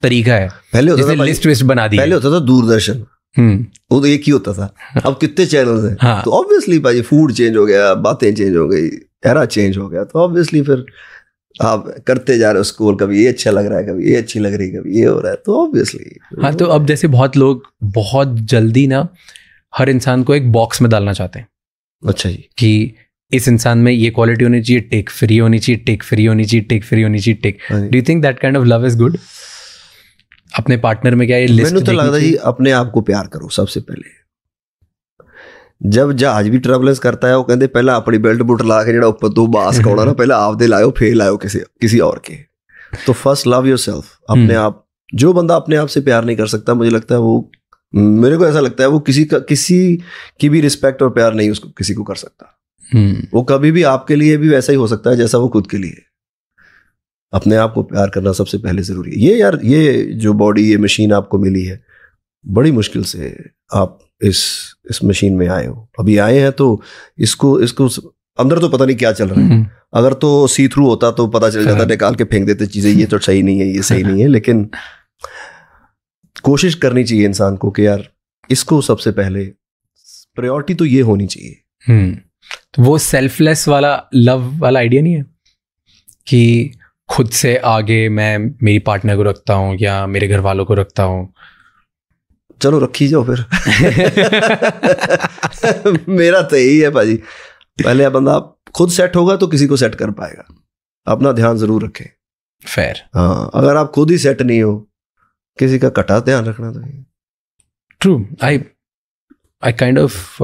तरीका है। पहले होता था लिस्ट विस्ट बना दी। पहले होता था दूरदर्शन, वो तो एक ही होता था। अब कितने चैनल्स हैं? हाँ। तो ऑब्वियसली भाई फूड चेंज हो गया, बातें चेंज हो गई, एरा चेंज हो गया, तो ऑब्वियसली फिर आप करते जा रहे हो स्कूल, कभी ये अच्छा लग रहा है, कभी ये अच्छी लग रही है, कभी ये हो रहा है, तो ऑब्वियसली। हाँ, तो अब जैसे बहुत लोग बहुत जल्दी ना हर इंसान को एक बॉक्स में डालना चाहते हैं। अच्छा जी, कि इस इंसान में ये क्वालिटी होनी चाहिए, टेक फ्री होनी चाहिए, टेक फ्री होनी चाहिए, टेक फ्री होनी चाहिए, tech. Do you think that kind of love is good? अपने पार्टनर में क्या ये लिस्ट? मैंने तो लगता है जी अपने आप को प्यार करो सबसे पहले। जब जहाज भी ट्रैवलर्स करता है वो कहते पहला अपनी बेल्ट बुट ला के जो ऊपर तो बास का होना ना, पहले आप दे लाओ फिर लाओ किसी और के। तो फर्स्ट लव योरसेल्फ, अपने आप। जो बंदा अपने आप से प्यार नहीं कर सकता, मुझे लगता है वो, मेरे को ऐसा लगता है वो किसी की भी रिस्पेक्ट और प्यार नहीं उसको किसी को कर सकता। वो कभी भी आपके लिए भी वैसा ही हो सकता है जैसा वो खुद के लिए। अपने आप को प्यार करना सबसे पहले जरूरी है। ये यार, ये जो बॉडी, ये मशीन आपको मिली है, बड़ी मुश्किल से आप इस मशीन में आए हो। अभी आए हैं तो इसको अंदर तो पता नहीं क्या चल रहा है। अगर तो सी थ्रू होता तो पता चल जाता, निकाल के फेंक देते चीजें, ये तो सही नहीं है, ये सही नहीं है। लेकिन कोशिश करनी चाहिए इंसान को कि यार इसको सबसे पहले प्रायोरिटी तो ये होनी चाहिए। तो वो सेल्फलेस वाला लव वाला आइडिया नहीं है कि खुद से आगे मैं मेरी पार्टनर को रखता हूँ या मेरे घर वालों को रखता हूँ? चलो रखी जाओ फिर। मेरा तो यही है भाजी, पहले बंदा खुद सेट होगा तो किसी को सेट कर पाएगा। अपना ध्यान जरूर रखें। फेयर। हाँ, अगर आप खुद ही सेट नहीं हो, किसी का कटा ध्यान रखना तो। True, I kind of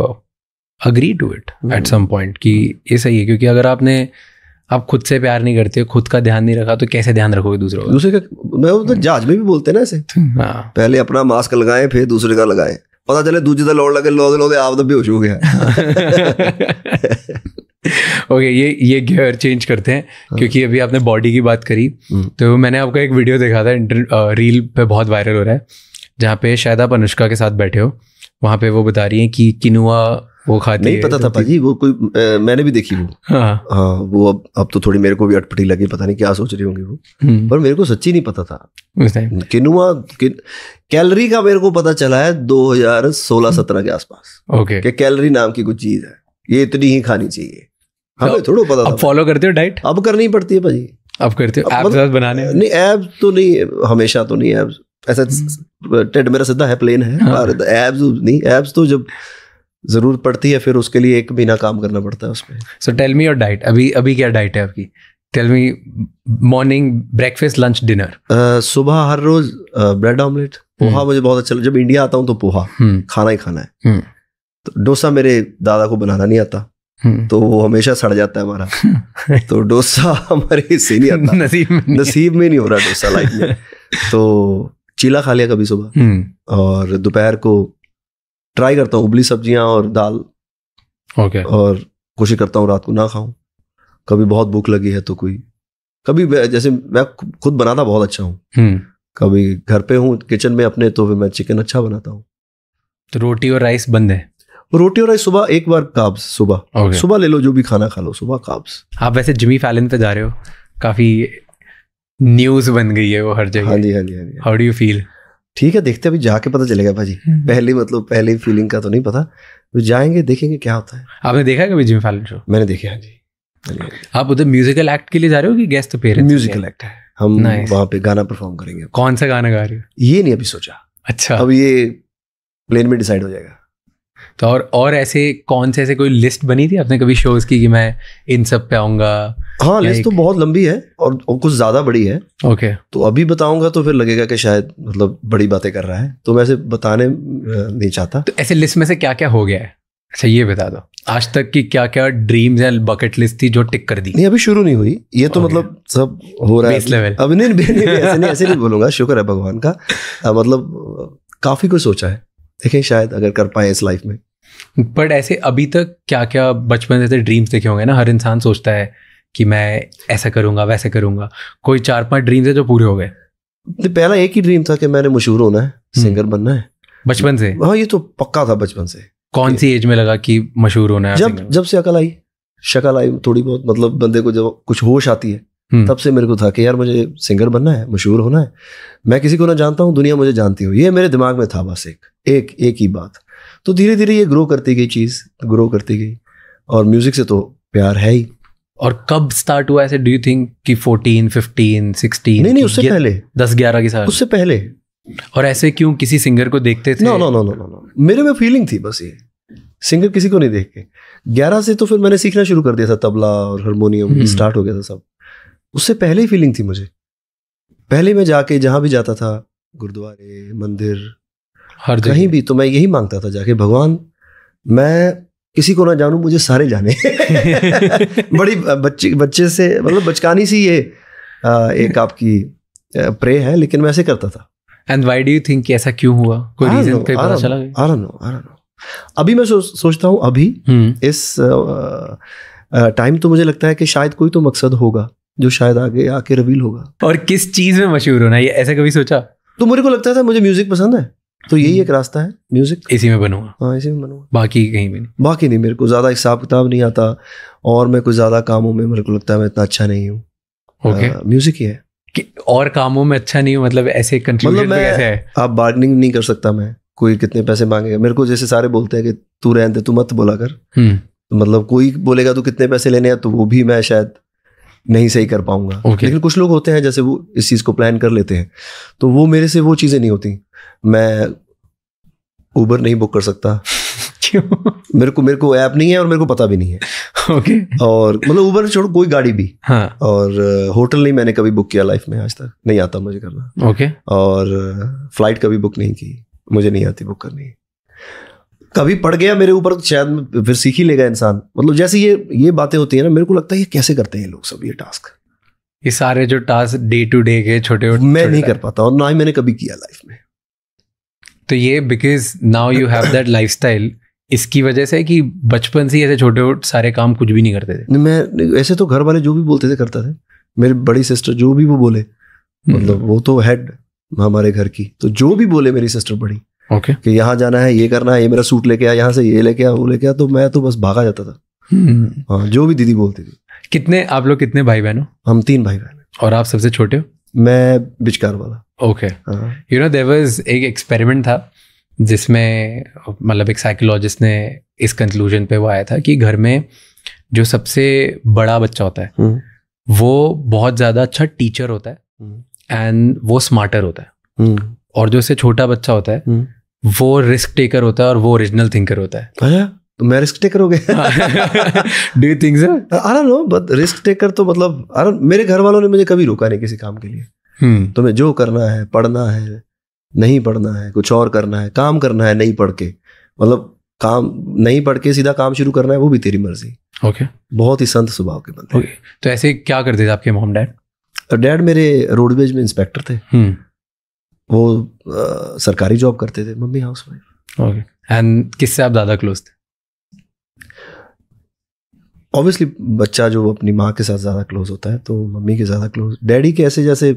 agree to it at some point कि ये सही है, क्योंकि अगर आप खुद से प्यार नहीं करते, खुद का ध्यान नहीं रखा, तो कैसे ध्यान रखोगे दूसरे का? मैं तो जहाज में भी बोलते हैं ना ऐसे। हाँ। पहले अपना मास्क लगाएं फिर दूसरे का लगाएं, पता चले दूसरे का लोड लगे लोदे आप तो बेहोश हो गया। ओके, ये गियर चेंज करते हैं। हाँ। क्योंकि अभी आपने बॉडी की बात करी, तो मैंने आपका एक वीडियो देखा था, रील पे बहुत वायरल हो रहा है, जहाँ पे शायद आप अनुष्का के साथ बैठे हो, वहाँ पे वो बता रही हैं कि किनुआ वो खाती नहीं है। पता था भाजी, वो कोई मैंने भी देखी वो। हाँ, वो अब तो थोड़ी मेरे को भी अटपटी लगी, पता नहीं क्या सोच रही होंगी वो, पर मेरे को सच्ची नहीं पता था। किनुआ कैलोरी का मेरे को पता चला है 2016-17 के आसपास। ओके, कि कैलोरी नाम की कुछ चीज है, ये इतनी ही खानी चाहिए। हमें थोड़ा पता था। अब फॉलो करते हो डाइट? अब करनी पड़ती है भाजी। अब करते हो? एब्स बनाने? नहीं, एब्स तो नहीं, हमेशा तो नहीं एब्स। ऐसा टेड मेरा सीधा है, प्लेन है। एब्स नहीं, एब्स तो जब जरूरत पड़ती है फिर उसके लिए 1 महीना काम करना पड़ता है उसमें। So tell me your diet. अभी क्या डाइट है आपकी? Tell me morning, breakfast, lunch, dinner. सुबह हर रोज ब्रेड ऑमलेट, पोहा मुझे बहुत अच्छा। जब इंडिया आता हूँ तो पोहा खाना ही खाना है। तो डोसा मेरे दादा को बनाना नहीं आता, तो वो हमेशा सड़ जाता है हमारा। तो डोसा हमारे हिस्से नहीं आता, नसीब में नहीं हो रहा डोसा लाइफ में। तो चीला खा लिया कभी सुबह, और दोपहर को ट्राई करता हूँ उबली सब्जियां और दाल। ओके। और कोशिश करता हूँ रात को ना खाऊं। कभी बहुत भूख लगी है तो कभी जैसे मैं खुद बनाता बहुत अच्छा हूँ, कभी घर पे हूँ किचन में अपने, तो फिर मैं चिकन अच्छा बनाता हूँ। तो रोटी और राइस बंद है? रोटी और राइस सुबह, एक बार कार्ब्स सुबह। सुबह ले लो, जो भी खाना खा लो, सुबह कार्ब्स। आप वैसे जिमी फैलन पे जा रहे हो, काफी न्यूज बन गई है वो हर जगह। हाँ जी। How do you feel? ठीक है, देखते अभी जाके पता चलेगा भाजी। पहली फीलिंग का तो नहीं पता, तो जाएंगे देखेंगे क्या होता है। आपने देखा है कभी जिमी फैलन शो? मैंने देखा है जी। आप उधर म्यूजिकल एक्ट के लिए जा रहे हो कि गेस्ट अपीयरेंस? म्यूजिकल एक्ट है, हम वहाँ पे गाना परफॉर्म करेंगे। कौन सा गाना गा रहे हो? ये नहीं अभी सोचा। अच्छा, अब ये प्लेन में डिसाइड हो जाएगा। तो और ऐसे कौन से ऐसे कोई लिस्ट बनी थी आपने कभी शोज की कि मैं इन सब पे आऊंगा? हाँ, लिस्ट तो बहुत लंबी है और कुछ ज्यादा बड़ी है। ओके। तो अभी बताऊंगा तो फिर लगेगा कि शायद मतलब बड़ी बातें कर रहा है, तो मैं ऐसे बताने नहीं चाहता। तो ऐसे लिस्ट में से क्या क्या हो गया है? अच्छा ये बता दो, आज तक की क्या क्या ड्रीम्स या बकेट लिस्ट थी जो टिक कर दी? नहीं, अभी शुरू नहीं हुई ये तो। मतलब सब हो रहा है अभी। नहीं, ऐसे नहीं बोलूंगा, शुक्र है भगवान का। मतलब काफी कुछ सोचा है, देखें शायद अगर कर पाए इस लाइफ में। बट ऐसे अभी तक क्या क्या बचपन से ड्रीम्स देखे होंगे ना, हर इंसान सोचता है कि मैं ऐसा करूंगा वैसे करूंगा। कोई 4-5 ड्रीम्स है जो पूरे हो गए? पहला एक ही ड्रीम था कि मैंने मशहूर होना है, सिंगर बनना है, बचपन से। हाँ, ये तो पक्का था बचपन से। कौन सी एज में लगा कि मशहूर होना है? जब से शक्ल आई थोड़ी बहुत, मतलब बंदे को जब कुछ होश आती है तब से मेरे को था कि यार मुझे सिंगर बनना है, मशहूर होना है। मैं किसी को ना जानता हूँ, दुनिया मुझे जानती हो, ये मेरे दिमाग में था बस एक ही बात। तो धीरे धीरे ये ग्रो करती गई और म्यूजिक से तो प्यार है ही। और कब स्टार्ट हुआ ऐसे? डू यू थिंक कि 14, 15, 16? नहीं, उससे पहले 10-11 की साल, उससे पहले। और ऐसे क्यों? किसी सिंगर को देखते थे? नो, मेरे में फीलिंग थी बस, ये सिंगर किसी को नहीं देख के। 11 से तो फिर मैंने सीखना शुरू कर दिया था, तबला और हारमोनियम स्टार्ट हो गया था सब। उससे पहले ही फीलिंग थी मुझे। पहले मैं जाके जहां भी जाता था, गुरुद्वारे, मंदिर, हर कहीं भी, तो मैं यही मांगता था जाके, भगवान मैं किसी को ना जानूं, मुझे सारे जाने। बड़ी बच्चे से मतलब बचकानी सी ये एक आपकी प्रे है, लेकिन मैं ऐसे करता था। And why do you think ऐसा क्यों हुआ? कोई रीजन कोई पता चला? I don't know. अभी मैं सोचता हूँ, अभी इस टाइम तो मुझे लगता है कि शायद कोई तो मकसद होगा जो शायद आगे आके रिवील होगा। और किस चीज में मशहूर होना, ये ऐसा कभी सोचा? तो मेरे को लगता था मुझे म्यूजिक पसंद है, तो यही एक रास्ता है, म्यूजिक इसी में बनूंगा। हाँ, इसी में बनूंगा, बाकी कहीं भी नहीं। बाकी नहीं, मेरे को ज़्यादा हिसाब किताब नहीं आता, और मैं कुछ ज़्यादा कामों में मेरे को लगता है मैं इतना अच्छा नहीं हूँ। ओके, म्यूजिक ही है। और कामों में अच्छा नहीं हूँ मतलब ऐसे कंक्लूजन पे कैसे है? आप बार्गेनिंग नहीं कर सकता मैं, कोई कितने पैसे मांगेगा मेरे को, जैसे सारे बोलते हैं कि तू रहने दे, तू मत बोला कर, तो मतलब कोई बोलेगा तू कितने पैसे लेने हैं, तो वो भी मैं शायद नहीं सही कर पाऊंगा। लेकिन कुछ लोग होते हैं जैसे वो इस चीज़ को प्लान कर लेते हैं, तो वो मेरे से वो चीज़ें नहीं होती। मैं उबर नहीं बुक कर सकता। क्यों? मेरे को ऐप नहीं है और मेरे को पता भी नहीं है। ओके। और मतलब उबर छोड़ो, कोई गाड़ी भी। हाँ। और होटल नहीं मैंने कभी बुक किया लाइफ में आज तक, नहीं आता मुझे करना। ओके। और फ्लाइट कभी बुक नहीं की, मुझे नहीं आती बुक करनी। कभी पड़ गया मेरे ऊपर, शायद फिर सीख ही लेगा इंसान। मतलब जैसे ये बातें होती है ना, मेरे को लगता है ये कैसे करते हैं लोग सब ये टास्क, ये सारे जो टास्क डे टू डे के छोटे मैं नहीं कर पाता, और ना ही मैंने कभी किया लाइफ में। तो ये because now you have that lifestyle, इसकी वजह से कि बचपन से ऐसे छोटे सारे काम कुछ भी नहीं करते थे? मैं ऐसे तो घर वाले जो भी बोलते थे करता था। मेरी बड़ी सिस्टर जो भी वो बोले, मतलब वो तो हेड हमारे घर की, तो जो भी बोले मेरी सिस्टर बड़ी, ओके, कि यहाँ जाना है, ये करना है, ये मेरा सूट लेके आ, यहाँ से ये लेके आ, वो लेके आ, तो मैं तो बस भागा जाता था। हाँ, जो भी दीदी बोलती थी। कितने आप लोग, कितने भाई बहन हो? हम 3 भाई बहन। और आप सबसे छोटे हो? मैं बिचकार वाला। Okay. You know there was एक एक्सपेरिमेंट था जिसमें मतलब एक साइकोलॉजिस्ट ने इस कंक्लूजन पे वो आया था कि घर में जो सबसे बड़ा बच्चा होता है वो बहुत ज़्यादा अच्छा टीचर होता है एंड वो स्मार्टर होता है, और जो उससे छोटा बच्चा होता है वो रिस्क टेकर होता है और वो ओरिजिनल थिंकर होता है। अच्छा, तो मैं रिस्क टेकर हो गया। Do you think so? I don't know, but risk taker तो मतलब मेरे घर वालों ने मुझे कभी रोका नहीं किसी काम के लिए। तुम्हें जो करना है, पढ़ना है, नहीं पढ़ना है, कुछ और करना है, काम करना है नहीं पढ़ के, मतलब काम नहीं पढ़ के सीधा काम शुरू करना है, वो भी तेरी मर्जी। ओके। बहुत ही संत स्वभाव के बंदे। ओके। तो ऐसे क्या करते थे आपके मॉम डैड? डैड मेरे रोडवेज में इंस्पेक्टर थे। वो सरकारी जॉब करते थे, mummy house wife. Okay. And किससे आप ज़्यादा क्लोज थे? ऑब्वियसली बच्चा जो अपनी माँ के साथ ज़्यादा क्लोज होता है, तो मम्मी के ज़्यादा क्लोज। डैडी के ऐसे जैसे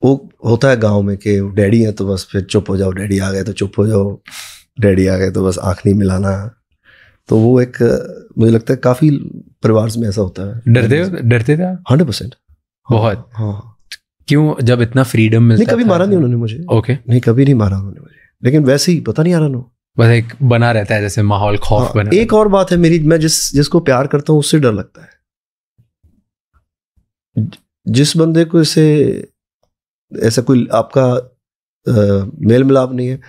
वो होता है गांव में कि डैडी है तो बस फिर चुप हो जाओ, डैडी आ गए तो चुप हो जाओ, डैडी आ गए तो बस आँख नहीं मिलाना। तो वो एक मुझे लगता है काफ़ी परिवार में ऐसा होता है। डरते थे आप? 100%। बहुत। हाँ। क्यों? जब इतना फ्रीडम मिलता नहीं, कभी मारा नहीं उन्होंने मुझे। ओके। नहीं, कभी नहीं मारा उन्होंने मुझे, लेकिन वैसे ही पता नहीं, आ रहा नो, बस एक बना रहता है जैसे माहौल, खौफ बना। एक और बात है मेरी, मैं जिसको प्यार करता हूँ उससे डर लगता है। जिस बंदे को ऐसा कोई आपका मेल मिलाप नहीं है,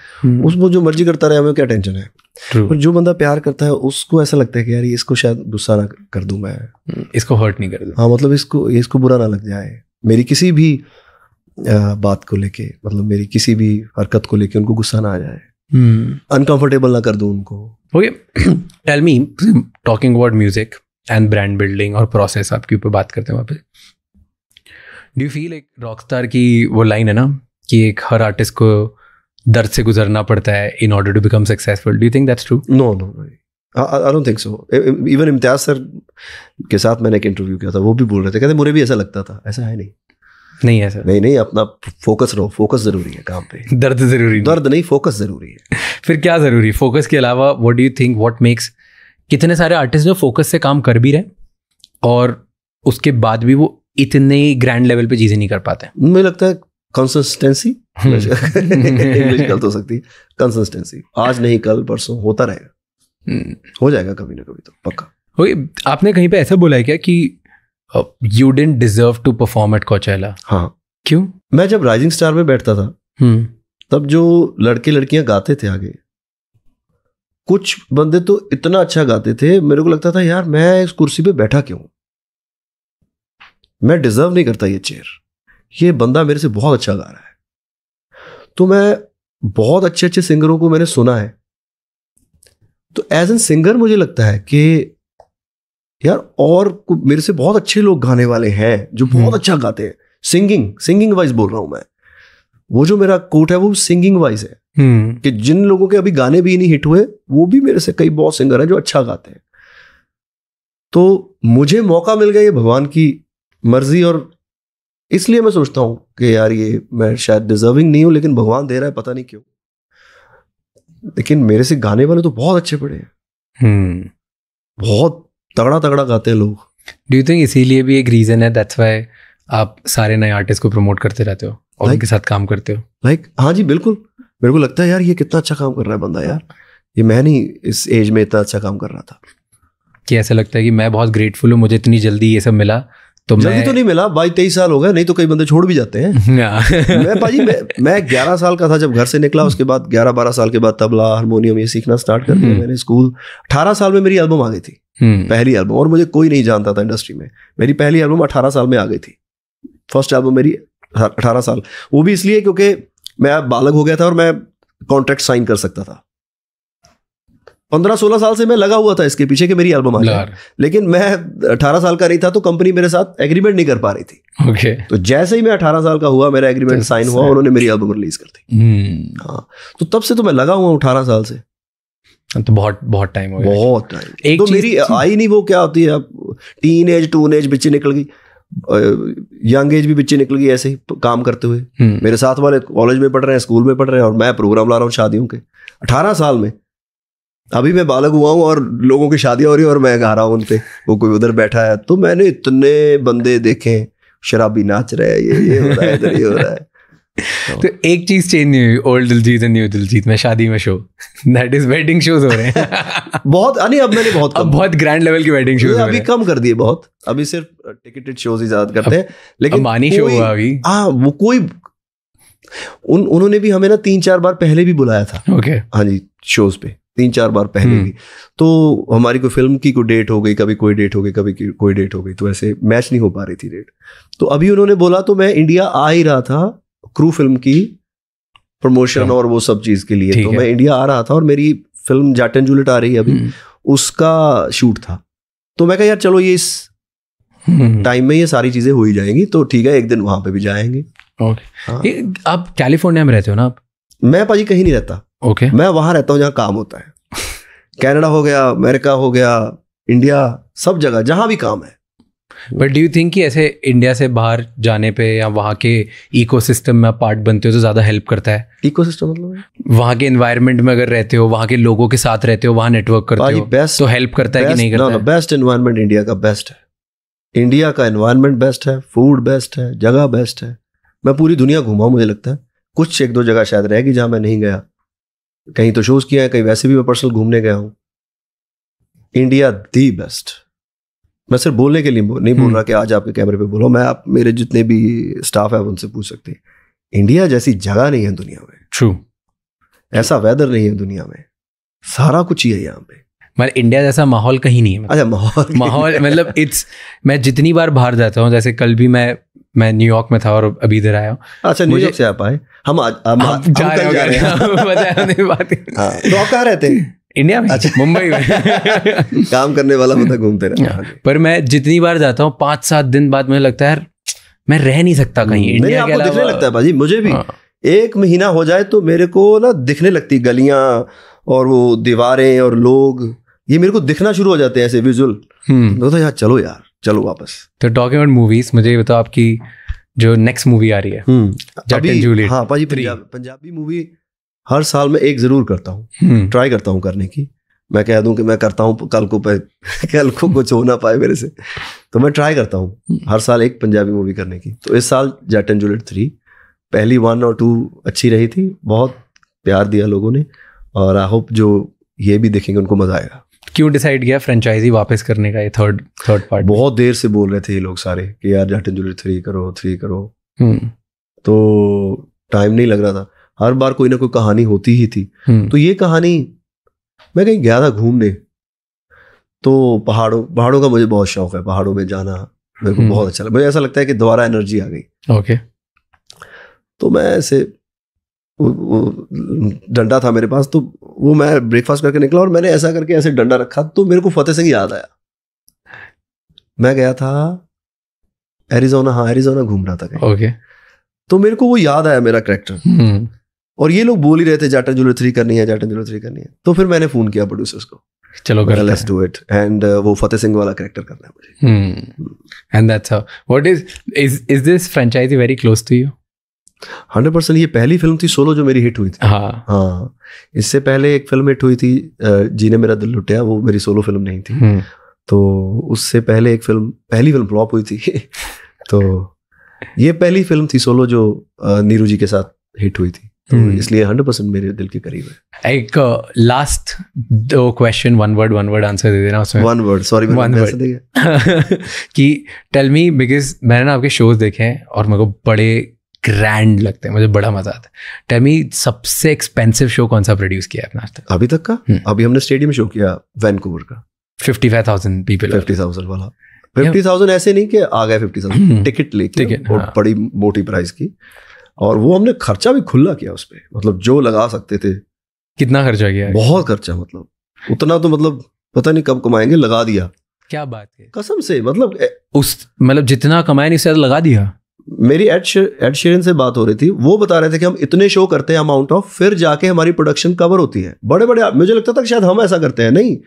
उसको जो मर्जी करता रहे, हमें क्या टेंशन है। और जो बंदा प्यार करता है उसको ऐसा लगता है कि यार इसको शायद गुस्सा ना कर दूं मैं, इसको हर्ट नहीं कर दूं। हाँ, मतलब इसको बुरा ना लग जाए, मेरी किसी भी बात को लेके, मतलब मेरी किसी भी हरकत को लेके उनको गुस्सा ना आ जाए, अनकंफर्टेबल ना कर दूं उनको। Okay, tell me, talking about music and brand building और प्रोसेस आपके ऊपर बात करते हैं वहाँ पे, डू यू फील एक रॉकस्टार की वो लाइन है ना कि एक हर आर्टिस्ट को दर्द से गुजरना पड़ता है in order to become successful, do you think that's true? No, I don't think so. Even Imtiaz sir के साथ मैंने एक इंटरव्यू किया था, वो भी बोल रहे थे, कहते मुझे भी ऐसा लगता था। ऐसा है नहीं है सर। नहीं, अपना फोकस रहो, फोकस जरूरी है काम पे। दर्द जरूरी, दर्द नहीं, फोकस जरूरी है। फिर क्या जरूरी फोकस के अलावा? What do you think, what makes कितने सारे आर्टिस्ट जो फोकस से काम कर भी रहे और उसके बाद भी वो इतने ग्रैंड लेवल पे चीजें नहीं कर पाते? मुझे लगता है कंसिस्टेंसी। इंग्लिश गलत हो सकती है। कंसिस्टेंसी, आज नहीं कल परसों होता रहेगा, हो जाएगा कभी ना कभी तो पक्का। ओके, आपने कहीं पे ऐसा बोला है क्या कि you didn't deserve to perform at Coachella? हाँ। क्यों? मैं जब राइजिंग स्टार में बैठता था तब जो लड़के लड़कियां गाते थे आगे, कुछ बंदे तो इतना अच्छा गाते थे, मेरे को लगता था यार मैं इस कुर्सी पे बैठा क्यों, मैं डिजर्व नहीं करता ये चेयर, ये बंदा मेरे से बहुत अच्छा गा रहा है। तो मैं बहुत अच्छे अच्छे सिंगरों को मैंने सुना है, तो एज एन सिंगर मुझे लगता है कि यार और मेरे से बहुत अच्छे लोग गाने वाले हैं जो बहुत अच्छा गाते हैं। सिंगिंग वाइज बोल रहा हूं मैं, वो जो मेरा कोट है वो सिंगिंग वाइज है कि जिन लोगों के अभी गाने भी नहीं हिट हुए, वो भी मेरे से कई बहुत सिंगर हैं जो अच्छा गाते हैं। तो मुझे मौका मिल गया, ये भगवान की मर्जी और इसलिए मैं सोचता हूँ कि यार ये मैं शायद डिजर्विंग नहीं हूँ, लेकिन भगवान दे रहा है, पता नहीं क्यों। लेकिन मेरे से गाने वाले तो बहुत अच्छे पड़े हैं, बहुत तगड़ा तगड़ा गाते हैं लोग। डू यू थिंक इसीलिए भी एक रीजन है दैट्स व्हाई आप सारे नए आर्टिस्ट को प्रमोट करते रहते हो और उनके साथ काम करते हो? हाँ जी बिल्कुल, मेरे को लगता है यार ये कितना अच्छा काम कर रहा है बंदा, यार ये मैं नहीं इस एज में इतना अच्छा काम कर रहा था। कि ऐसा लगता है कि मैं बहुत ग्रेटफुल हूँ, मुझे इतनी जल्दी ये सब मिला। तो जल्दी तो नहीं मिला, 22-23 साल हो गए, नहीं तो कई बंदे छोड़ भी जाते हैं। मैं पाजी मैं 11 साल का था जब घर से निकला, उसके बाद 11-12 साल के बाद तबला हारमोनियम ये सीखना स्टार्ट कर दिया मैंने। स्कूल 18 साल में मेरी एल्बम आ गई थी, पहली एल्बम, और मुझे कोई नहीं जानता था इंडस्ट्री में। मेरी पहली एल्बम 18 साल में आ गई थी, फर्स्ट एल्बम मेरी 18 साल। वो भी इसलिए क्योंकि मैं बालक हो गया था और मैं कॉन्ट्रैक्ट साइन कर सकता था। 15-16 साल से मैं लगा हुआ था इसके पीछे कि मेरी एल्बम आ जाए, लेकिन मैं 18 साल का नहीं था तो कंपनी मेरे साथ एग्रीमेंट नहीं कर पा रही थी। okay. तो जैसे ही मैं 18 साल का हुआ, मेरा एग्रीमेंट साइन हुआ, उन्होंने मेरी एल्बम रिलीज कर दी। हाँ, तो तब से तो मैं लगा हुआ हूँ 18 साल से। तो बहुत बहुत टाइम हो गया, बहुत टाइम। तो मेरी आई नहीं, वो क्या होती है अब, टीन एज टून एज बिच्चे निकल गई, यंग एज भी बिच्चे निकल गई ऐसे ही काम करते हुए। मेरे साथ वाले कॉलेज में पढ़ रहे हैं, स्कूल में पढ़ रहे हैं, और मैं प्रोग्राम ला रहा हूँ शादियों के 18 साल में। अभी मैं बालक हुआ हूँ और लोगों की शादियां हो रही है और मैं गा रहा हूँ उनपे, वो कोई उधर बैठा है। तो मैंने इतने बंदे देखे, शराबी नाच रहे हैं, ये हो रहा है, इधर ये हो रहा है। तो एक चीज चेंज नहीं हुई, old Diljit and new Diljit में शादी में show, that is wedding shows हो रहे हैं। बहुत नहीं, अब मैंने बहुत ग्रैंड लेवल की वेडिंग शोज अभी कम कर दिए बहुत, अभी सिर्फ टिकटेड शोज ही ज्यादा करते हैं। लेकिन मानी शो हुआ अभी, हाँ वो कोई उन्होंने भी हमें ना 3-4 बार पहले भी बुलाया था। ओके, हाँ जी, शोज पे 3-4 बार पहले भी। तो हमारी कोई फिल्म की कोई डेट हो गई, कभी कोई डेट हो गई, कभी कोई डेट हो गई, तो ऐसे मैच नहीं हो पा रही थी डेट। तो अभी उन्होंने बोला, तो मैं इंडिया आ ही रहा था क्रू फिल्म की प्रमोशन और वो सब चीज के लिए। तो मैं इंडिया आ रहा था और मेरी फिल्म जाट एंड जूलियट आ रही है अभी, उसका शूट था। तो मैं कहा यार चलो ये इस टाइम में ये सारी चीजें हो ही जाएंगी, तो ठीक है एक दिन वहां पे भी जाएंगे। आप कैलिफोर्निया में रहते हो ना? आप? मैं पाजी कहीं नहीं रहता। ओके, मैं वहां रहता हूँ जहाँ काम होता है। कनाडा हो गया, अमेरिका हो गया, इंडिया, सब जगह जहां भी काम है। बट डू यू थिंक कि ऐसे इंडिया से बाहर जाने पे या वहाँ के इकोसिस्टम में आप पार्ट बनते हो तो ज़्यादा हेल्प करता है? इकोसिस्टम मतलब वहाँ के एनवायरनमेंट में अगर रहते हो, वहाँ के लोगों के साथ रहते हो, वहाँ नेटवर्क करते हो, तो हेल्प करता है कि नहीं करता है? बेस्ट एनवायरनमेंट इंडिया का बेस्ट है। इंडिया का एनवायरनमेंट बेस्ट है, फूड बेस्ट है, जगह बेस्ट है। मैं पूरी दुनिया घूमा, मुझे लगता है कुछ 1-2 जगह शायद रहेगी जहाँ मैं नहीं गया। कहीं तो शोज किया है, कहीं वैसे भी मैं पर्सनल घूमने गया हूँ। India the best. मैं सिर्फ बोलने के लिए नहीं बोल रहा कि आज आपके कैमरे पे बोलो, मैं आप मेरे जितने भी स्टाफ है उनसे पूछ सकते हैं। इंडिया जैसी जगह नहीं है दुनिया में। ट्रू, ऐसा वेदर नहीं है दुनिया में, सारा कुछ ही है यहाँ पे। मतलब इंडिया जैसा माहौल कहीं नहीं है। अच्छा, माहौल मतलब मैं जितनी बार बाहर जाता हूँ, जैसे कल भी मैं न्यूयॉर्क में था और अभी इधर आया हूँ। अच्छा, न्यूयॉर्क से आप आए? हम जा रहे हैं। तो आप कहाँ रहते हैं? इंडिया में। अच्छा, मुंबई में। काम करने वाला मतलब घूमते रहता है। पर मैं जितनी बार जाता हूँ 5-7 दिन बाद मुझे लगता है यार मैं रह नहीं सकता कहीं इंडिया के अलावा। दिखने लगता है भाजी, मुझे भी 1 महीना हो जाए तो मेरे को ना दिखने लगती गलियां और वो दीवारें और लोग, ये मेरे को दिखना शुरू हो जाते हैं ऐसे विजुअल। तो यार चलो वापस। तो टॉकिंग अबाउट मूवीज, मुझे ये बताओ आपकी जो नेक्स्ट मूवी आ रही है जाट एंड जूलियट। हाँ पाजी, पंजाबी मूवी हर साल में एक जरूर करता हूँ, ट्राई करता हूँ करने की। मैं कह दूं कि मैं करता हूँ, कल को कुछ हो ना पाए मेरे से, तो मैं ट्राई करता हूँ हर साल एक पंजाबी मूवी करने की। तो इस साल जाट एंड जूलियट 3, पहली 1 और 2 अच्छी रही थी, बहुत प्यार दिया लोगों ने, और आई होप जो ये भी देखेंगे उनको मजा आएगा। क्यों डिसाइड किया फ्रेंचाइजी वापस करने का, ये थर्ड पार्ट? बहुत देर से बोल रहे थे ये लोग सारे कि यार जाट एंड जूलियट 3 करो। तो टाइम नहीं लग रहा था, हर बार कोई ना कोई कहानी होती ही थी। तो ये कहानी, मैं कहीं गया था घूमने, तो पहाड़ों का मुझे बहुत शौक है, पहाड़ों में जाना मेरे को बहुत अच्छा लगता है। मुझे ऐसा लगता है कि दोबारा एनर्जी आ गई। ओके। तो मैं ऐसे वो डंडा था मेरे पास, तो वो मैं ब्रेकफास्ट करके निकला और मैंने ऐसा करके ऐसे डंडा रखा, तो मेरे को फतेह सिंह याद आया। मैं गया था एरिज़ोना घूम रहा था कहीं। ओके। तो मेरे को वो याद आया मेरा कैरेक्टर, और ये लोग बोल ही रहे थे जाट एंड जूलियट 3 करनी है। तो फिर मैंने फोन किया प्रोड्यूसर्स को, चलो करते हैं, लेट्स डू इट, एंड वो फतेह सिंह वाला कैरेक्टर करना है मुझे। And that's how what is this franchise very close to you? 100%। ये पहली फिल्म थी सोलो जो मेरी हिट हुई थी। हाँ, इससे पहले एक फिल्म हिट हुई थी जीने मेरा दिल लुटिया, वो मेरी सोलो फिल्म नहीं थी। तो उससे पहले एक फिल्म, पहली फिल्म फ्लॉप हुई थी तो ये पहली फिल्म थी सोलो जो नीरू जी के साथ हिट हुई थी, तो इसलिए 100% मेरे दिल के करीब है। एक लास्ट दो क्वेश्चन, वन वर्ड आंसर दे देना उसमें। One word, sorry one word कि टेल मी, बिकॉज मैंने ना आपके शोज देखे हैं और मेरे को बड़े ग्रैंड लगते हैं, मुझे बड़ा मजा आता है। टेल मी सबसे एक्सपेंसिव शो कौन सा प्रोड्यूस किया है आपने आज तक? अभी तक का? अभी हमने स्टेडियम शो किया वैंकूवर का, 55,000 पीपल, 50,000 वाला। 50,000 ऐसे नहीं कि आ गए 50,000, टिकट लेके और बड़ी मोटी प्राइस की, और वो हमने खर्चा भी खुला किया उस पे, मतलब जो लगा सकते थे। कितना खर्चा किया? बहुत खर्चा, मतलब उतना तो मतलब पता नहीं कब कमाएंगे, लगा दिया। क्या बात है, कसम से, मतलब जितना कमाए नहीं उससे लगा दिया। मेरी एड शेरन से बात हो रही थी, वो बता रहे थे कि हम इतने शो करते हैं अमाउंट ऑफ, फिर जाके हमारी प्रोडक्शन कवर होती है। बड़े बड़े, मुझे लगता था कि शायद हम ऐसा करते हैं, नहीं।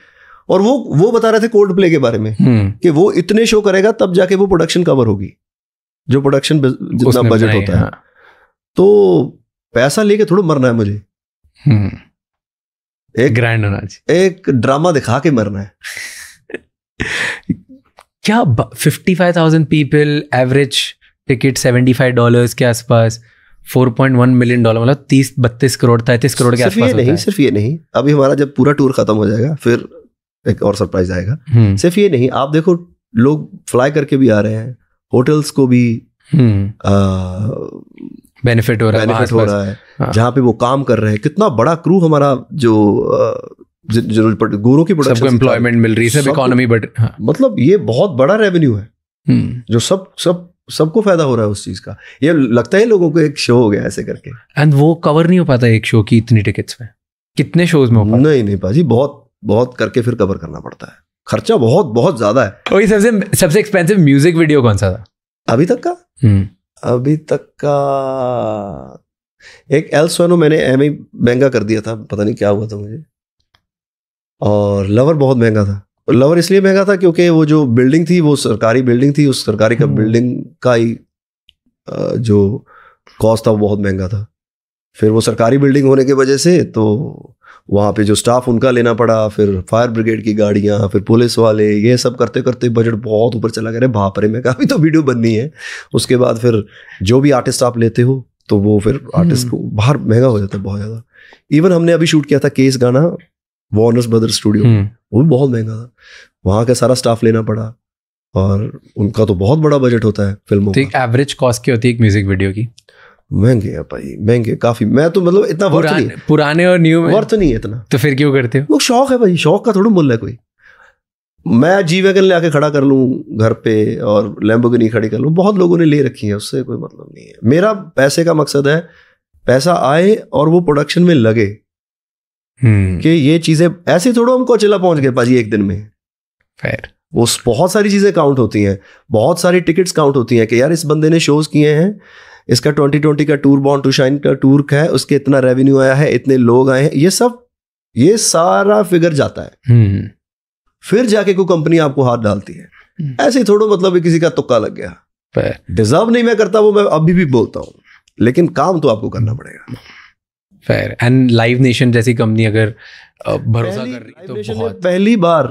और वो बता रहे थे कोल्ड प्ले के बारे में कि वो इतने शो करेगा तब जाके वो प्रोडक्शन कवर होगी, जो प्रोडक्शन जितना बजट होता है। तो पैसा लेके थोड़ा मरना है मुझे, एक ग्रैंड होना चाहिए, एक ड्रामा दिखा के मरना है। क्या 55,000 पीपल, एवरेज टिकट $75 के आसपास, $4.1 मिलियन, मतलब 30-32 करोड़, 33 करोड़ के आसपास। सिर्फ ये नहीं, अभी हमारा जब पूरा टूर खत्म हो जाएगा फिर एक और सरप्राइज आएगा। सिर्फ ये नहीं, आप देखो लोग फ्लाई करके भी आ रहे हैं, होटल्स को भी बेनिफिट हो रहा है, जहाँ पे वो काम कर रहे हैं। कितना बड़ा क्रू हमारा, जो गोरों की प्रोडक्शन, सबको एम्प्लॉयमेंट मिल रही है, सब इकोनॉमी, बट मतलब ये बहुत बड़ा रेवेन्यू है जो सबको फायदा हो रहा है उस चीज का। ये लगता है लोगों को एक शो हो गया ऐसे करके, एंड वो कवर नहीं हो पाता एक शो की इतनी टिकट्स में। कितने शोज में हो पाता? नहीं पाजी, बहुत करके फिर कवर करना पड़ता है, खर्चा बहुत ज्यादा है। वही सबसे एक्सपेंसिव म्यूजिक वीडियो कौन सा था अभी तक का? अभी तक का एक एल्सोनो मैंने एम महंगा कर दिया था, पता नहीं क्या हुआ था मुझे। और लवर बहुत महंगा था। लवर इसलिए महंगा था क्योंकि वो जो बिल्डिंग थी वो सरकारी बिल्डिंग थी, उस सरकारी का बिल्डिंग का ही जो कॉस्ट था वो बहुत महंगा था। फिर वो सरकारी बिल्डिंग होने की वजह से तो वहाँ पे जो स्टाफ उनका लेना पड़ा, फिर फायर ब्रिगेड की गाड़ियाँ, फिर पुलिस वाले, ये सब करते करते बजट बहुत ऊपर चला गया। बाप रे, मैं कहा अभी तो वीडियो बननी है। उसके बाद फिर जो भी आर्टिस्ट आप लेते हो तो वो फिर आर्टिस्ट को बाहर महंगा हो जाता है बहुत ज़्यादा। इवन हमने अभी शूट किया था केस गाना वार्नर ब्रदर्स स्टूडियो, वो भी बहुत महंगा था। वहाँ का सारा स्टाफ लेना पड़ा और उनका तो बहुत बड़ा बजट होता है फिल्मों का। एवरेज कॉस्ट क्या होती है एक म्यूजिक वीडियो की? महंगे है भाई, महंगे काफी। मैं तो मतलब इतना वर्थ नहीं, पुराने और न्यू में वर्थ नहीं है इतना। तो फिर क्यों करते हो? वो शौक है भाई, शौक का थोड़ा मूल्य है कोई। मैं जी वैगन ले आके खड़ा कर लूँ घर पे और लैम्बोर्गिनी खड़ी कर लूँ, बहुत लोगों ने ले रखी है, उससे कोई मतलब नहीं है। मेरा पैसे का मकसद है पैसा आए और वो प्रोडक्शन में लगे कि ये चीजें ऐसे थोड़ा हमको अचेला पहुंच गए पाजी एक दिन में। फिर वो बहुत सारी चीजें काउंट होती हैं, बहुत सारी टिकट्स काउंट होती हैं कि यार इस बंदे ने शोज किए हैं, इसका 2020 का टूर, बॉर्न टू शाइन का टूर का है, उसके इतना रेवेन्यू आया है, इतने लोग आए हैं, ये सारा फिगर जाता है। फिर जाके कोई कंपनी आपको हाथ डालती है। ऐसे ही थोड़ा मतलब किसी का तुक्का लग गया, डिजर्व नहीं मैं करता, वो मैं अभी भी बोलता हूँ, लेकिन काम तो आपको करना पड़ेगा। फेयर। एंड लाइव नेशन जैसी कंपनी अगर भरोसा कर रही तो बहुत। पहली बार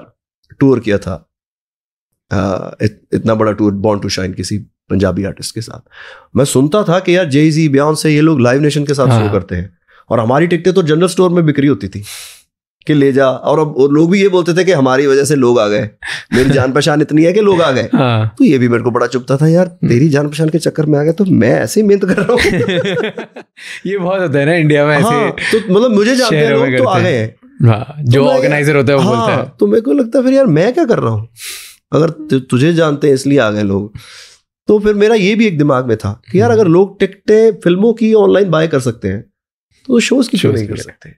टूर किया था इतना बड़ा टूर, बॉर्न टू शाइन, किसी पंजाबी आर्टिस्ट के साथ। मैं सुनता था कि यार Jay-Z, Beyonce ये लोग लाइव नेशन के साथ शो करते हैं, और हमारी टिकटें तो जनरल स्टोर में बिक्री होती थी कि ले जा। और अब लोग भी ये बोलते थे कि हमारी वजह से लोग आ गए, मेरी जान पहचान इतनी है कि लोग आ गए। तो ये भी मेरे को बड़ा चुभता था, यार तेरी जान पहचान के चक्कर में आ गए तो मैं ऐसे ही मेहनत कर रहा हूँ। ये बहुत होता है ना इंडिया में ऐसे। तो मतलब मुझे जानते हैं लोग तो आ गए हैं, जो ऑर्गेनाइजर होता है वो बोलता है। तो मेरे को लगता है फिर यार मैं क्या कर रहा हूँ, अगर तुझे जानते हैं इसलिए आ गए लोग। तो फिर मेरा ये भी एक दिमाग में था कि यार अगर लोग टिकटें फिल्मों की ऑनलाइन बाय कर सकते हैं तो शोज की शो नहीं कर सकते।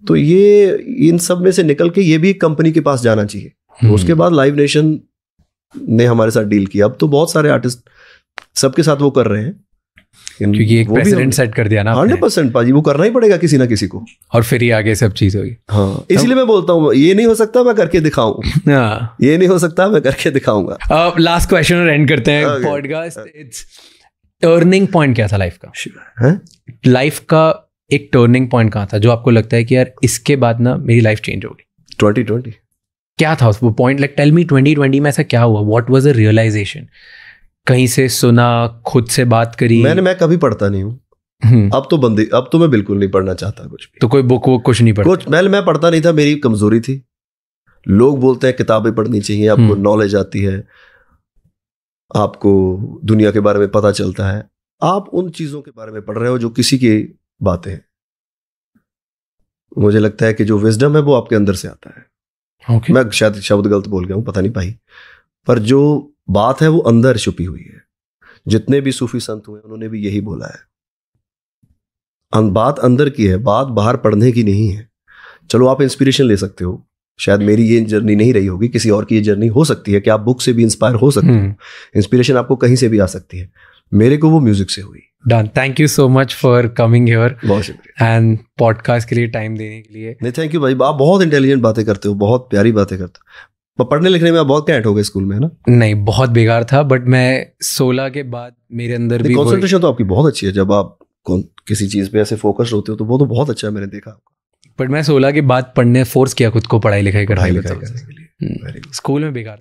तो ये इन सब में से निकल के ये भी एक कंपनी के पास जाना चाहिए। तो उसके बाद लाइव नेशन ने हमारे साथ डील किया। अब तो बहुत सारे आर्टिस्ट सबके साथ वो कर रहे हैं, क्योंकि एक प्रेसिडेंट सेट कर दिया ना 100% पाजी, वो करना ही पड़ेगा किसी ना किसी को, और फिर ही आगे सब चीज होगी। हाँ, इसलिए मैं बोलता हूँ ये नहीं हो सकता मैं करके दिखाऊं, ये नहीं हो सकता मैं करके दिखाऊंगा। लास्ट क्वेश्चन और एंड करते हैं पॉडकास्ट। इट्स टर्निंग पॉइंट क्या था लाइफ का? लाइफ का एक टर्निंग पॉइंट कहाँ था जो आपको लगता है कि यार इसके बाद ना मेरी लाइफ चेंज होगी? 2020। क्या था वो पॉइंट? लाइक टेल मी 2020 में ऐसा क्या हुआ? What was a realisation? कहीं से सुना, खुद से बात करी? मैं कभी पढ़ता नहीं हूँ। अब तो मैं बिल्कुल नहीं पढ़ना चाहता कुछ भी। तो कोई बुक वो कुछ नहीं पढ़ता? कुछ मैं पढ़ता नहीं था, मेरी कमजोरी थी। लोग बोलते हैं किताबें पढ़नी चाहिए, आपको नॉलेज आती है, आपको दुनिया के बारे में पता चलता है। आप उन चीजों के बारे में पढ़ रहे हो जो किसी की बातें हैं। मुझे लगता है कि जो विजडम है वो आपके अंदर से आता है। Okay. मैं शायद शब्द गलत बोल गया हूँ, पता नहीं भाई, पर जो बात है वो अंदर छुपी हुई है। जितने भी सूफी संत हुए उन्होंने भी यही बोला है, बात अंदर की है, बात बाहर पढ़ने की नहीं है। चलो आप इंस्पिरेशन ले सकते हो, शायद मेरी ये जर्नी नहीं रही होगी, किसी और की ये जर्नी हो सकती है कि आप बुक से भी इंस्पायर हो सकते हो। इंस्पिरेशन आपको कहीं से भी आ सकती है। मेरे को वो म्यूजिक से हुई। Done. Thank you so much for coming here, बहुत शुक्रिया, एंड पॉडकास्ट के लिए टाइम देने के लिए। नहीं, थैंक यू भाई, आप बहुत इंटेलिजेंट बातें करते हो, बहुत प्यारी बातें करते हो। पढ़ने लिखने में आप बहुत कैंट हो गए स्कूल में, है ना? नहीं, बहुत बेकार था, बट मैं 16 के बाद मेरे अंदर भी कंसंट्रेशन तो आपकी बहुत अच्छी है। जब आप किसी चीज पे ऐसे फोकस होते हो तो वो तो बहुत अच्छा है, मैंने देखा आपको। बट मैं 16 के बाद पढ़ने फोर्स किया खुद को, पढ़ाई लिखाई करने के लिए। स्कूल स्कूल में बेकार।